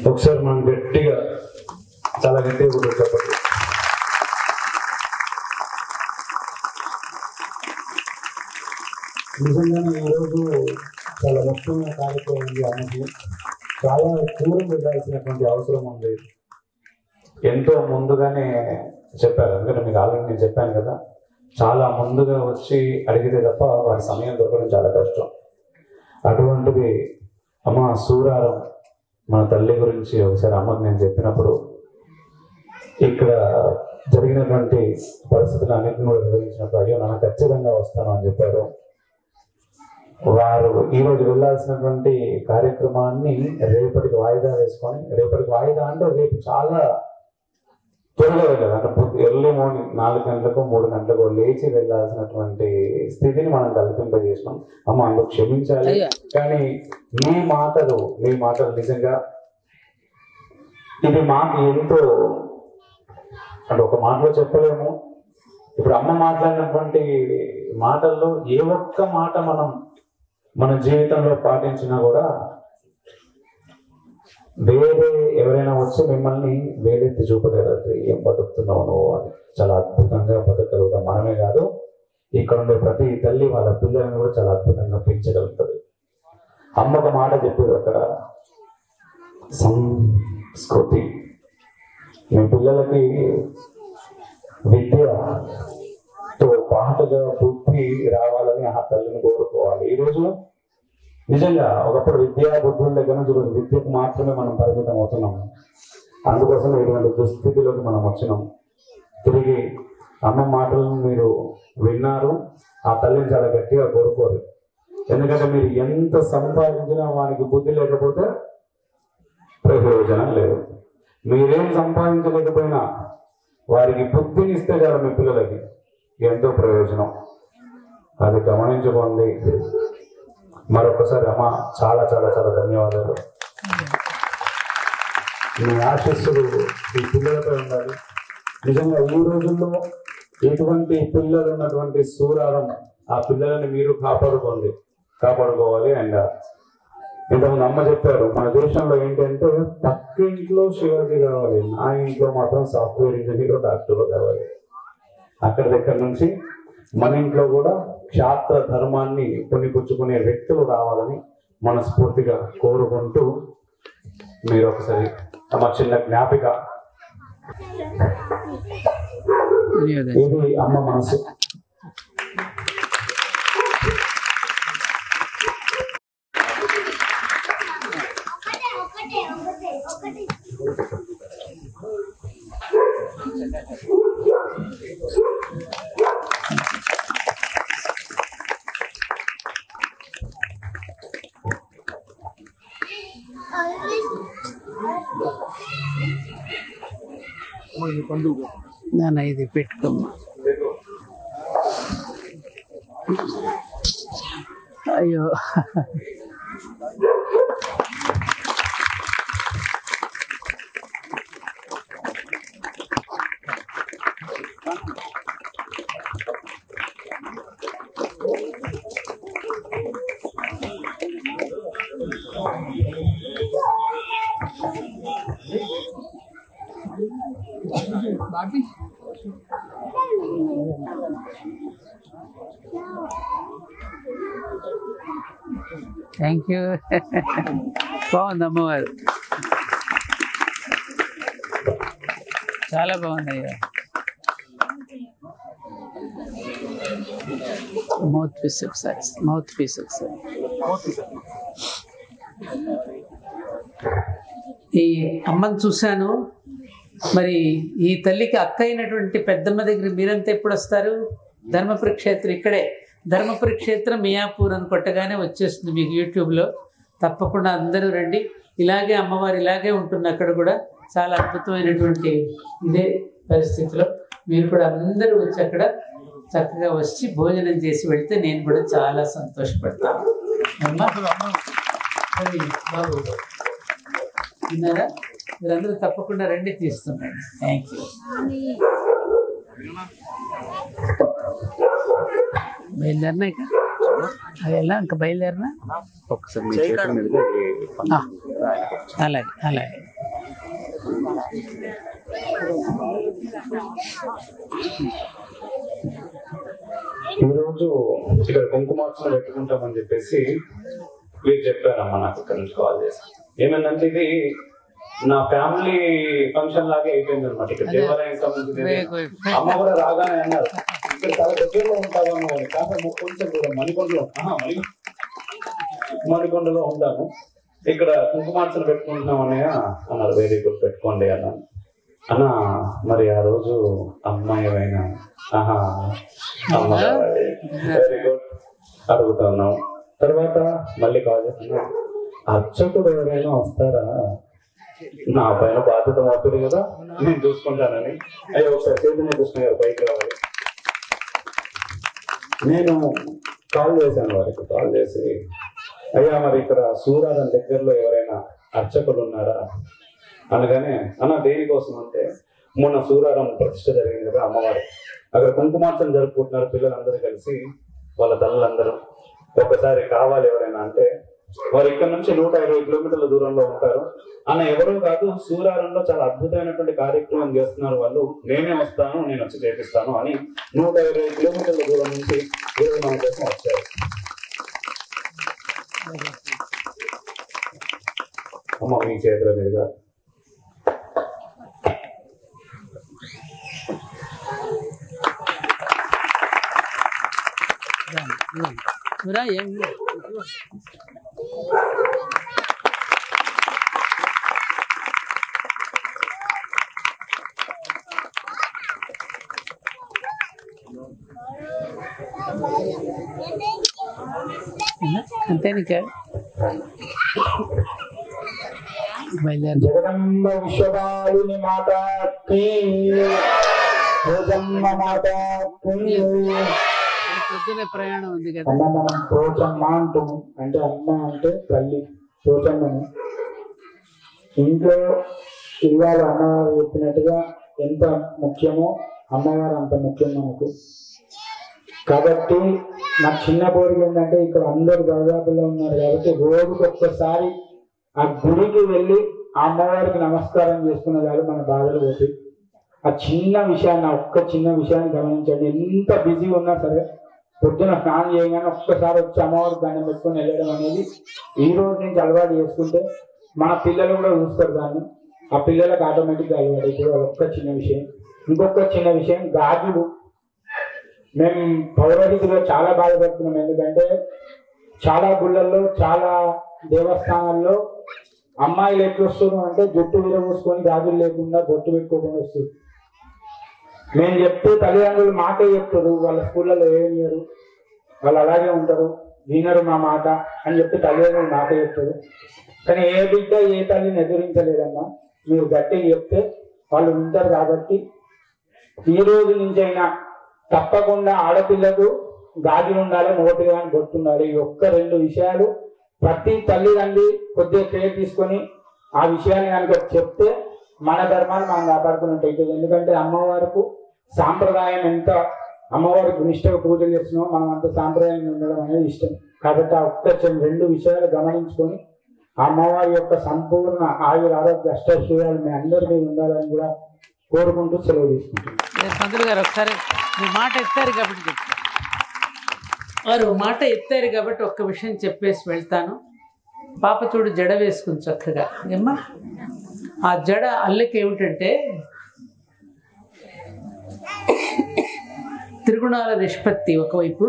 ఒకసారి మనం గట్టిగా చాలా గట్టిగా కూడా చెప్పండి. నిజంగానే ఈరోజు చాలా ముఖ్యమైన కార్యక్రమం ఉంది. అన్నది చాలా దూరం వెళ్ళాల్సినటువంటి అవసరం ఉంది. ఎంతో ముందుగానే చెప్పారు, ఎందుకంటే మీకు ఆల్రెడీ నేను చెప్పాను కదా, చాలా ముందుగా వచ్చి అడిగితే తప్ప వారి సమయం దొరకడం చాలా కష్టం. అటువంటిది అమ్మ సూరారం మన తల్లి గురించి ఒకసారి అమ్మకి నేను చెప్పినప్పుడు ఇక్కడ జరిగినటువంటి పరిస్థితులు అన్నింటిని కూడా వివరించినప్పుడు అయ్యో నాన్న ఖచ్చితంగా వస్తాను అని చెప్పారు. వారు ఈరోజు వెళ్ళాల్సినటువంటి కార్యక్రమాన్ని రేపటికి వాయిదా వేసుకొని, రేపటికి వాయిదా అంటే రేపు చాలా త్వరగా వెళ్ళాలి, అంటే ఎర్లీ మార్నింగ్ 4 గంటలకు 3 గంటలకు లేచి వెళ్ళాల్సినటువంటి స్థితిని మనం కల్పింపజేసినాం. అమ్మ అందుకు క్షమించాలి. కానీ మీ మాటలు నిజంగా ఇది మాకు ఎంతో, అంటే ఒక మాటలో చెప్పలేము. ఇప్పుడు అమ్మ మాట్లాడినటువంటి మాటల్లో ఏ ఒక్క మాట మనం మన జీవితంలో పాటించినా కూడా వేరే ఎవరైనా వచ్చి మిమ్మల్ని వేలెత్తి చూపలేరు. ఏం బతుకుతున్నావు నువ్వు అని చాలా అద్భుతంగా బతకగలుగుతాం. మనమే కాదు, ఇక్కడ ఉండే ప్రతి తల్లి వాళ్ళ పిల్లలను కూడా చాలా అద్భుతంగా పెంచగలుగుతుంది. అమ్మ ఒక మాట చెప్పారు అక్కడ, సంస్కృతి. మీ పిల్లలకి విద్యతో పాటుగా బుద్ధి రావాలని ఆ తల్లిని కోరుకోవాలి. ఈరోజు నిజంగా ఒకప్పుడు విద్యా బుద్ధుల దగ్గర నుంచి ఈరోజు విద్యకు మాత్రమే మనం పరిమితం అవుతున్నాము. అందుకోసం ఇటువంటి దుస్థితిలోకి మనం వచ్చినాం. తిరిగి అమ్మ మాటలను మీరు విన్నారు, ఆ తల్లిని చాలా గట్టిగా కోరుకోరు. ఎందుకంటే మీరు ఎంత సంపాదించినా వానికి బుద్ధి లేకపోతే ప్రయోజనం లేదు. మీరేం సంపాదించలేకపోయినా వారికి బుద్ధిని ఇస్తే చాలు మీ పిల్లలకి ఎంతో ప్రయోజనం. అది గమనించుకోండి. మరొకసారి అమ్మ చాలా చాలా చాలా ధన్యవాదాలు. మీ ఆశీస్సులు ఈ పిల్లలపై ఉండాలి. నిజంగా ఈ రోజుల్లో ఎటువంటి పిల్లలు ఉన్నటువంటి సూరారం ఆ పిల్లలని మీరు కాపాడుకోవాలి. అండ్ ఇంతకుముందు అమ్మ చెప్పారు, మన దేశంలో ఏంటంటే పక్క ఇంట్లో శివాజీ కావాలి, నా ఇంట్లో మాత్రం సాఫ్ట్వేర్ ఇంజనీర్ డాక్టర్ కావాలి. అక్కడి దగ్గర నుంచి మన ఇంట్లో కూడా క్షాత్ర ధర్మాన్ని పుచ్చుకునే వ్యక్తులు రావాలని మనస్ఫూర్తిగా కోరుకుంటూ మీరు ఒకసారి తమ చిన్న జ్ఞాపిక. ఇది అమ్మ మనసు. నాన్న ఇది పెట్టుకోమ్మా. అయ్యో థ్యాంక్ యూ. బాగుంది అమ్మవారు, చాలా బాగుంది అయ్యా. మౌత్ పీస్ ఒకసారి. ఈ అమ్మని చూశాను. మరి ఈ తల్లికి అక్క అయినటువంటి పెద్దమ్మ దగ్గర మీరంతా ఎప్పుడు వస్తారు? ధర్మపురి క్షేత్రం ఇక్కడే. ధర్మపురి క్షేత్రం మియాపూర్ అని కొట్టగానే వచ్చేస్తుంది మీకు యూట్యూబ్లో. తప్పకుండా అందరూ రండి. ఇలాగే అమ్మవారు ఇలాగే ఉంటుంది అక్కడ కూడా. చాలా అద్భుతమైనటువంటి ఇదే పరిస్థితిలో మీరు కూడా అందరూ వచ్చి అక్కడ చక్కగా వచ్చి భోజనం చేసి వెళ్తే నేను కూడా చాలా సంతోషపడతాను. బాబు విన్నారా? మీరందరూ తప్పకుండా రండి, తీస్తున్నాండి. Thank you. బయలుదేరినా ఇక అదేలా ఇంకా బయలుదేరినా అలాగే అలాగే. ఈరోజు ఇక్కడ కుంకుమార్చన పెట్టుకుంటామని చెప్పేసి మీరు చెప్పారమ్మా. నాకు ఇక్కడ నుంచి కాల్ చేసి ఏమైందంటే ఇది నా ఫ్యామిలీ ఫంక్షన్ లాగే అయిపోయింది అనమాట. ఇక్కడ దేవాలయం సంబంధించి అమ్మ కూడా రాగానే అన్నారు, ఇక్కడ చాలా దగ్గరలో ఉంటావు అని. కాకపోతే కొంచెం కూడా మణికొండలో ఉంటాను, ఇక్కడ కుంకుమార్చన పెట్టుకుంటున్నాం అన్నయ్య అన్నారు. వెరీ గుడ్, పెట్టుకోండి అన్నాను. అన్న మరి ఆ రోజు అమ్మాయి అయినా వెరీ గుడ్ అడుగుతున్నాం. తర్వాత మళ్ళీ కాల్ చేస్తున్నా, అర్చకుడు ఎవరైనా వస్తారా, నా పైన బాధ్యత అవుతుంది కదా, నేను చూసుకుంటానని. అయ్యో ఒకసారి చైతన్య కృష్ణ గారు పైకి రావాలి. నేను కాల్ చేశాను వారికి. కాల్ చేసి అయ్యా మరి ఇక్కడ సూరారం దగ్గరలో ఎవరైనా అర్చకులు ఉన్నారా అనగానే, అన్న దేనికోసం అంటే మొన్న సూరారం ప్రతిష్ట జరిగింది కదా అమ్మవారి, అక్కడ కుంకుమార్చన జరుపుకుంటున్నారు పిల్లలందరూ కలిసి, వాళ్ళ తల్లులందరూ. ఒక్కసారి కావాలి ఎవరైనా అంటే, వారు ఇక్కడ నుంచి 120 కిలోమీటర్ల దూరంలో ఉంటారు అన్న. ఎవరో కాదు, సూరారంలో చాలా అద్భుతమైనటువంటి కార్యక్రమం చేస్తున్నారు వాళ్ళు, నేనే వస్తాను, నేను వచ్చి చేపిస్తాను అని 120 కిలోమీటర్ల దూరం నుంచి ఈరోజు మన కోసం వచ్చారు. అమ్మ మీ చేతుల మీదుగా ఏం అంతేనికా బయలుదేరి. జగదంబ విశ్వపాలిని మాతాకి పోచమ్మ మాతకి పొద్దునే ప్రయాణం ఉంది కదా. అమ్మ మనం పోచమ్మ అంటున్నాం, అంటే అమ్మ అంటే తల్లి పోచమ్మని. ఇంట్లో ఇవాళ అమ్మవారు చెప్పినట్టుగా ఎంత ముఖ్యమో అమ్మవారు అంత ముఖ్యం మనకు. కాబట్టి నాకు చిన్న కోరిక ఏంటంటే ఇక్కడ అందరు దాదాపులో ఉన్నారు కాబట్టి రోజుకి ఒక్కసారి ఆ గుడికి వెళ్ళి ఆ అమ్మవారికి నమస్కారం చేసుకున్న వాళ్ళు మన బాధలు పోతాయి. ఆ చిన్న విషయాన్ని, ఒక్క చిన్న విషయాన్ని గమనించండి. ఎంత బిజీ ఉన్నా సరే పొద్దున స్నానం చేయగానే ఒక్కసారి వచ్చి అమ్మవారికి దండం పెట్టుకొని వెళ్ళడం అనేది ఈ రోజు నుంచి అలవాటు చేసుకుంటే మన పిల్లలు కూడా చూస్తారు దాన్ని. ఆ పిల్లలకు ఆటోమేటిక్గా అలవాటు అవుతుంది. ఒక్క చిన్న విషయం. ఇంకొక చిన్న విషయం, గాజులు. మేము పౌరోహితులో చాలా బాధపడుతున్నాం. ఎందుకంటే చాలా గుళ్ళల్లో, చాలా దేవస్థానాల్లో అమ్మాయిలు ఎట్లా వస్తున్నారు అంటే జుట్టు విరబూసుకొని గాజులు లేకుండా బొట్టు పెట్టుకోకుండా వస్తుంది. మేము చెప్తే తల్లిదండ్రులు మాటే చెప్తారు, వాళ్ళ స్కూళ్ళలో ఏమయ్యారు, వాళ్ళు అలాగే ఉంటారు, వినరు మా మాట అని చెప్పి తల్లిదండ్రులు మాటే చెప్తారు. కానీ ఏ బిడ్డ ఏ తల్లిని ఎదురించలేదమ్మా. మీరు గట్టిగా చెప్తే వాళ్ళు వింటారు. కాబట్టి ఈ రోజు నుంచి అయినా తప్పకుండా ఆడపిల్లకు గాజులు ఉండాలి, నోటిగా అని బొట్టుండాలి. ఈ ఒక్క 2 విషయాలు ప్రతి తల్లిదండ్రి కొద్దిగా కేర్ తీసుకొని ఆ విషయాన్ని కనుక చెప్తే మన ధర్మాన్ని మనం కాపాడుకున్నట్టు అవుతుంది. ఎందుకంటే అమ్మవారికి సాంప్రదాయం ఎంత, అమ్మవారికి నిష్టగా పూజలు చేస్తున్నామో మనం అంత సాంప్రదాయంగా ఉండడం అనేది ఇష్టం. కాబట్టి ఆ ఒక్క 2 విషయాలు గమనించుకొని అమ్మవారి యొక్క సంపూర్ణ ఆయుర ఆరోగ్య అష్టైశ్వర్యాలు మీ అందరి మీద ఉండాలని కూడా కోరుకుంటూ సెలవు తీసుకుంటున్నాను. పంతులు గారు ఒకసారి మీ మాట ఎత్తారు కాబట్టి చెప్తాను. వారు మాట ఎత్తారు కాబట్టి ఒక్క విషయం చెప్పేసి వెళ్తాను. పాప చూడు జడ వేసుకుని చక్కగా ఏమ్మా. ఆ జడ అల్లకి ఏమిటంటే త్రిగుణాల నిష్పత్తి ఒకవైపు,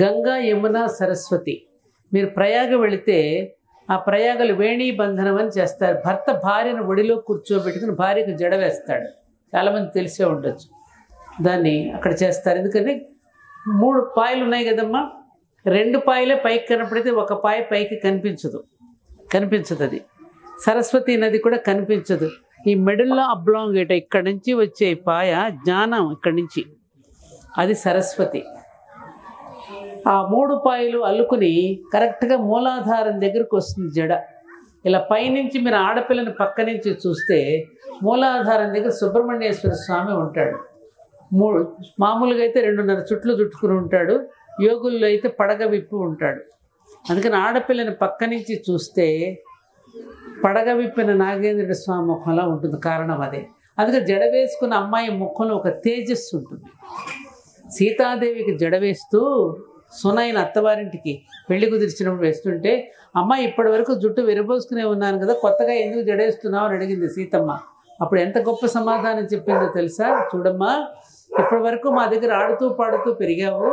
గంగా యమున సరస్వతి. మీరు ప్రయాగ వెళితే ఆ ప్రయాగలు వేణీ బంధనం అని చేస్తారు. భర్త భార్యను ఒడిలో కూర్చోబెట్టుకుని భార్యకు జడ వేస్తాడు. చాలామంది తెలిసే ఉండొచ్చు. దాన్ని అక్కడ చేస్తారు. ఎందుకంటే 3 పాయలు ఉన్నాయి కదమ్మా. 2 పాయలే పైకి కనపడితే 1 పాయ పైకి కనిపించదు. అది సరస్వతి నది కూడా కనిపించదు. ఈ మిడిల్లో అబ్లాంగేట ఇక్కడ నుంచి వచ్చే పాయ జ్ఞానం, ఇక్కడి నుంచి అది సరస్వతి. ఆ 3 పాయలు అల్లుకుని కరెక్ట్గా మూలాధారం దగ్గరకు వస్తుంది జడ. ఇలా పైనుంచి మీరు ఆడపిల్లని పక్క నుంచి చూస్తే మూలాధారం దగ్గర సుబ్రహ్మణ్యేశ్వర స్వామి ఉంటాడు. మామూలుగా అయితే 2.5 చుట్లు చుట్టుకుని ఉంటాడు. యోగుల్లో అయితే పడగ విప్పి ఉంటాడు. అందుకని ఆడపిల్లని పక్క నుంచి చూస్తే పడగ విప్పిన నాగేంద్రుడి స్వామి ముఖంలా ఉంటుంది. కారణం అదే. అందుకని జడ వేసుకున్న అమ్మాయి ముఖంలో ఒక తేజస్సు ఉంటుంది. సీతాదేవికి జడ వేస్తూ సునైన అత్తవారింటికి పెళ్లి కుదిర్చినప్పుడు వేస్తుంటే, అమ్మాయి ఇప్పటి వరకు జుట్టు విరబోసుకునే ఉన్నాను కదా, కొత్తగా ఎందుకు జడేస్తున్నావు అని అడిగింది సీతమ్మ. అప్పుడు ఎంత గొప్ప సమాధానం చెప్పిందో తెలుసా? చూడమ్మా, ఇప్పటి వరకు మా దగ్గర ఆడుతూ పాడుతూ పెరిగావు.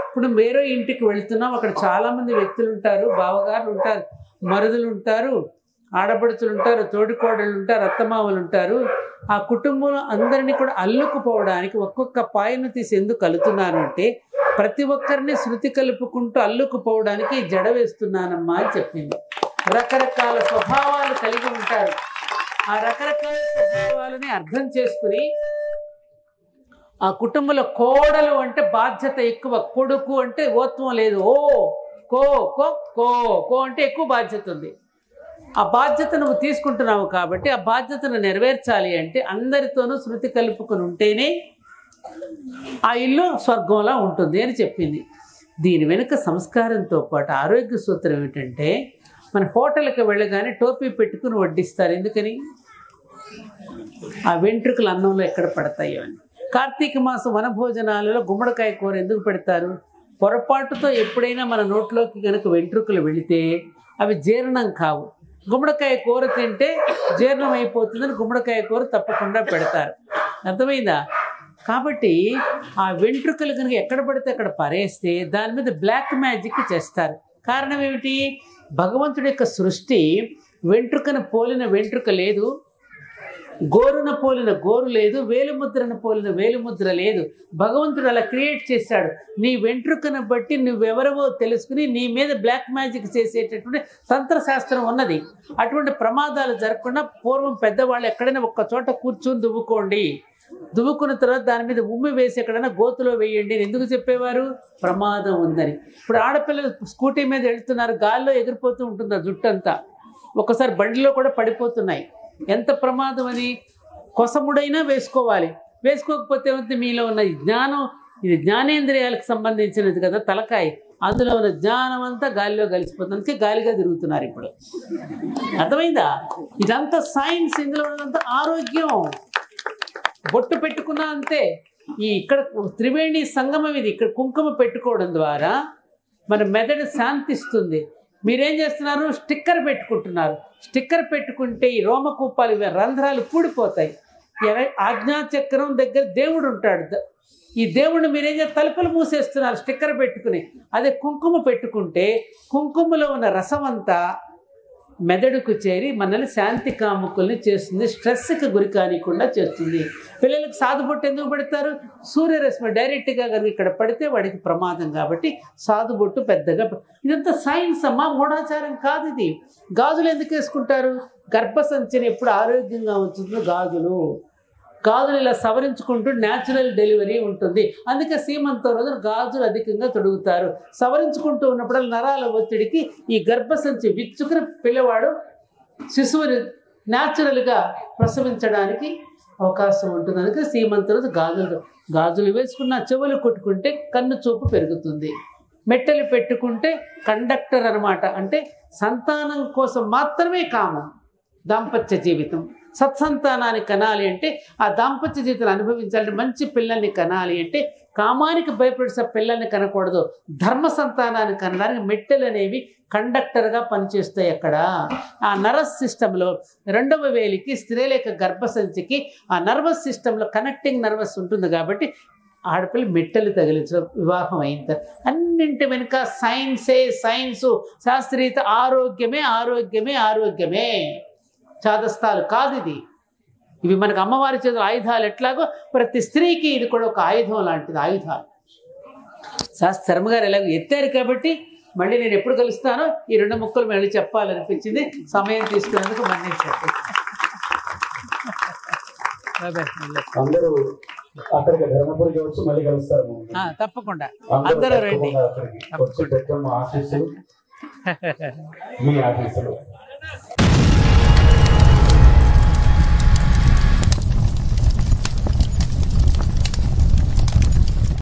ఇప్పుడు వేరే ఇంటికి వెళ్తున్నావు. అక్కడ చాలామంది వ్యక్తులు ఉంటారు, బావగారులు ఉంటారు, మరుదులు ఉంటారు, ఆడపడుచులు ఉంటారు, తోడికోడళ్ళు ఉంటారు, అత్తమామలు ఉంటారు. ఆ కుటుంబంలో అందరినీ కూడా అల్లుకుపోవడానికి ఒక్కొక్క పాయను తీసి ఎందుకు కలుతున్నాను అంటే, ప్రతి ఒక్కరిని శృతి కలుపుకుంటూ అల్లుకుపోవడానికి జడ వేస్తున్నానమ్మా అని చెప్పింది. రకరకాల స్వభావాలు కలిగి ఉంటారు. ఆ రకరకాల స్వభావాలని అర్థం చేసుకుని ఆ కుటుంబంలో కోడలు అంటే బాధ్యత ఎక్కువ, కొడుకు అంటే ఓత్వం లేదు. ఓ కో కో కో కో అంటే ఎక్కువ బాధ్యత ఉంది. ఆ బాధ్యత నువ్వు తీసుకుంటున్నావు కాబట్టి ఆ బాధ్యతను నెరవేర్చాలి అంటే అందరితోనూ శృతి కలుపుకొని ఉంటేనే ఆ ఇల్లు స్వర్గంలా ఉంటుంది అని చెప్పింది. దీని వెనుక సంస్కారంతో పాటు ఆరోగ్య సూత్రం ఏమిటంటే, మన హోటల్కి వెళ్ళగానే టోపీ పెట్టుకుని వడ్డిస్తారు. ఎందుకని? ఆ వెంట్రుకలు అన్నంలో ఎక్కడ పడతాయో అని. కార్తీక మాసం వనభోజనాలలో గుమ్మడికాయ కూర ఎందుకు పెడతారు? పొరపాటుతో ఎప్పుడైనా మన నోట్లోకి కనుక వెంట్రుకలు వెళితే అవి జీర్ణం కావు. గుమ్మడికాయ కూర తింటే జీర్ణం అయిపోతుందని గుమ్మడికాయ కూర తప్పకుండా పెడతారు. అర్థమైందా? కాబట్టి ఆ వెంట్రుకలు కనుక ఎక్కడ పడితే అక్కడ పరేస్తే దాని మీద బ్లాక్ మ్యాజిక్ చేస్తారు. కారణం ఏమిటి? భగవంతుడి యొక్క సృష్టి వెంట్రుకను పోలిన వెంట్రుక లేదు, గోరున పోలిన గోరు లేదు, వేలుముద్రను పోలిన వేలుముద్ర లేదు. భగవంతుడు అలా క్రియేట్ చేశాడు. నీ వెంట్రుకను బట్టి నువ్వెవరవో తెలుసుకుని నీ మీద బ్లాక్ మ్యాజిక్ చేసేటటువంటి తంత్రశాస్త్రం ఉన్నది. అటువంటి ప్రమాదాలు జరగకుండా పూర్వం పెద్దవాళ్ళు ఎక్కడైనా ఒక్క చోట కూర్చొని దువ్వుకోండి, దువ్వుకున్న తర్వాత దాని మీద ఉమ్మి వేసి ఎక్కడైనా గోతులో వేయండి అని ఎందుకు చెప్పేవారు? ప్రమాదం ఉందని. ఇప్పుడు ఆడపిల్లలు స్కూటీ మీద వెళ్తున్నారు, గాల్లో ఎగిరిపోతూ ఉంటుంది ఆ జుట్టంతా, ఒకసారి బండిలో కూడా పడిపోతున్నాయి. ఎంత ప్రమాదం అని. కొసముడైనా వేసుకోవాలి, వేసుకోకపోతే ఏమంటే మీలో ఉన్న జ్ఞానం, ఇది జ్ఞానేంద్రియాలకు సంబంధించినది కదా తలకాయ, అందులో ఉన్న జ్ఞానం అంతా గాలిలో కలిసిపోతుంది. అందుకే గాలిగా తిరుగుతున్నారు ఇప్పుడు. అర్థమైందా? ఇదంతా సైన్స్, ఇందులో ఉన్నదంతా ఆరోగ్యం. బొట్టు పెట్టుకున్నా అంతే. ఈ ఇక్కడ త్రివేణి సంగమం ఇది. ఇక్కడ కుంకుమ పెట్టుకోవడం ద్వారా మన మెదడు శాంతిస్తుంది. మీరేం చేస్తున్నారు? స్టిక్కర్ పెట్టుకుంటున్నారు. స్టిక్కర్ పెట్టుకుంటే ఈ రోమకూపాలు, రంధ్రాలు పూడిపోతాయి. ఆజ్ఞాచక్రం దగ్గర దేవుడు ఉంటాడు. ఈ దేవుడిని మీరేం చేస్తారు? తలుపులు మూసేస్తున్నారు స్టిక్కర్ పెట్టుకుని. అదే కుంకుమ పెట్టుకుంటే కుంకుమలో ఉన్న రసం అంతా మెదడుకు చేరి మనల్ని శాంతి కాముకుల్ని చేస్తుంది, స్ట్రెస్కి గురి కానికుండా చేస్తుంది. పిల్లలకు సాదుబొట్టు ఎందుకు పెడతారు? సూర్యరశ్మి డైరెక్ట్గా కనుక ఇక్కడ పడితే వాడికి ప్రమాదం కాబట్టి సాదుబొట్టు పెద్దగా. ఇదంతా సైన్స్ అమ్మా, మూఢాచారం కాదు ఇది. గాజులు ఎందుకు వేసుకుంటారు? గర్భసంచిని ఎప్పుడు ఆరోగ్యంగా ఉంచుతుంది గాజులు. గాజులు ఇలా సవరించుకుంటూ న్యాచురల్ డెలివరీ ఉంటుంది. అందుకే సీమంతం రోజున గాజులు అధికంగా తొడుగుతారు. సవరించుకుంటూ ఉన్నప్పుడు నరాల ఒత్తిడికి ఈ గర్భసంచి విచ్చుకుని పిల్లవాడు శిశువుని న్యాచురల్గా ప్రసవించడానికి అవకాశం ఉంటుంది. అందుకే సీమంతం రోజు గాజులు వేసుకున్న చెవులు కొట్టుకుంటే కన్ను చూపు పెరుగుతుంది. మెట్టెలు పెట్టుకుంటే కండక్టర్ అన్నమాట. అంటే సంతానం కోసం మాత్రమే కామం. దాంపత్య జీవితం, సత్సంతానాన్ని కనాలి అంటే, ఆ దాంపత్య జీవితం అనుభవించాలంటే, మంచి పిల్లల్ని కనాలి అంటే కామానికి భయపడే పిల్లల్ని కనకూడదు. ధర్మ సంతానాన్ని కనడానికి మెట్టెలు అనేవి కండక్టర్గా పనిచేస్తాయి. అక్కడ ఆ నర్వస్ సిస్టంలో రెండవ వేలికి, స్త్రీల యొక్క గర్భసంచికి ఆ నర్వస్ సిస్టంలో కనెక్టింగ్ నర్వస్ ఉంటుంది. కాబట్టి ఆడపిల్ల మెట్టెలు తగిలించడం వివాహం అయింది. అన్నింటి వెనుక సైన్సే, సైన్సు, శాస్త్రీయత, ఆరోగ్యమే, ఆరోగ్యమే, ఆరోగ్యమే. చాదస్తాలు కాదు ఇది. ఇవి మనకు అమ్మవారి చేతుల ఆయుధాలు ఎట్లాగో ప్రతి స్త్రీకి ఇది కూడా ఒక ఆయుధం లాంటిది. ఆయుధాలు శర్మ గారు ఎలాగో ఎత్తారు కాబట్టి మళ్ళీ నేను ఎప్పుడు కలుస్తానో ఈ 2 ముక్కలు మళ్ళీ చెప్పాలనిపించింది. సమయం తీసుకునేందుకు మన్నించండి. అందరూ అక్కడికి ధర్మపురికి వచ్చి మళ్ళీ కలుస్తారు. తప్పకుండా అందరూ రండి. ఆశీస్సులు మీ ఆశీస్సులు.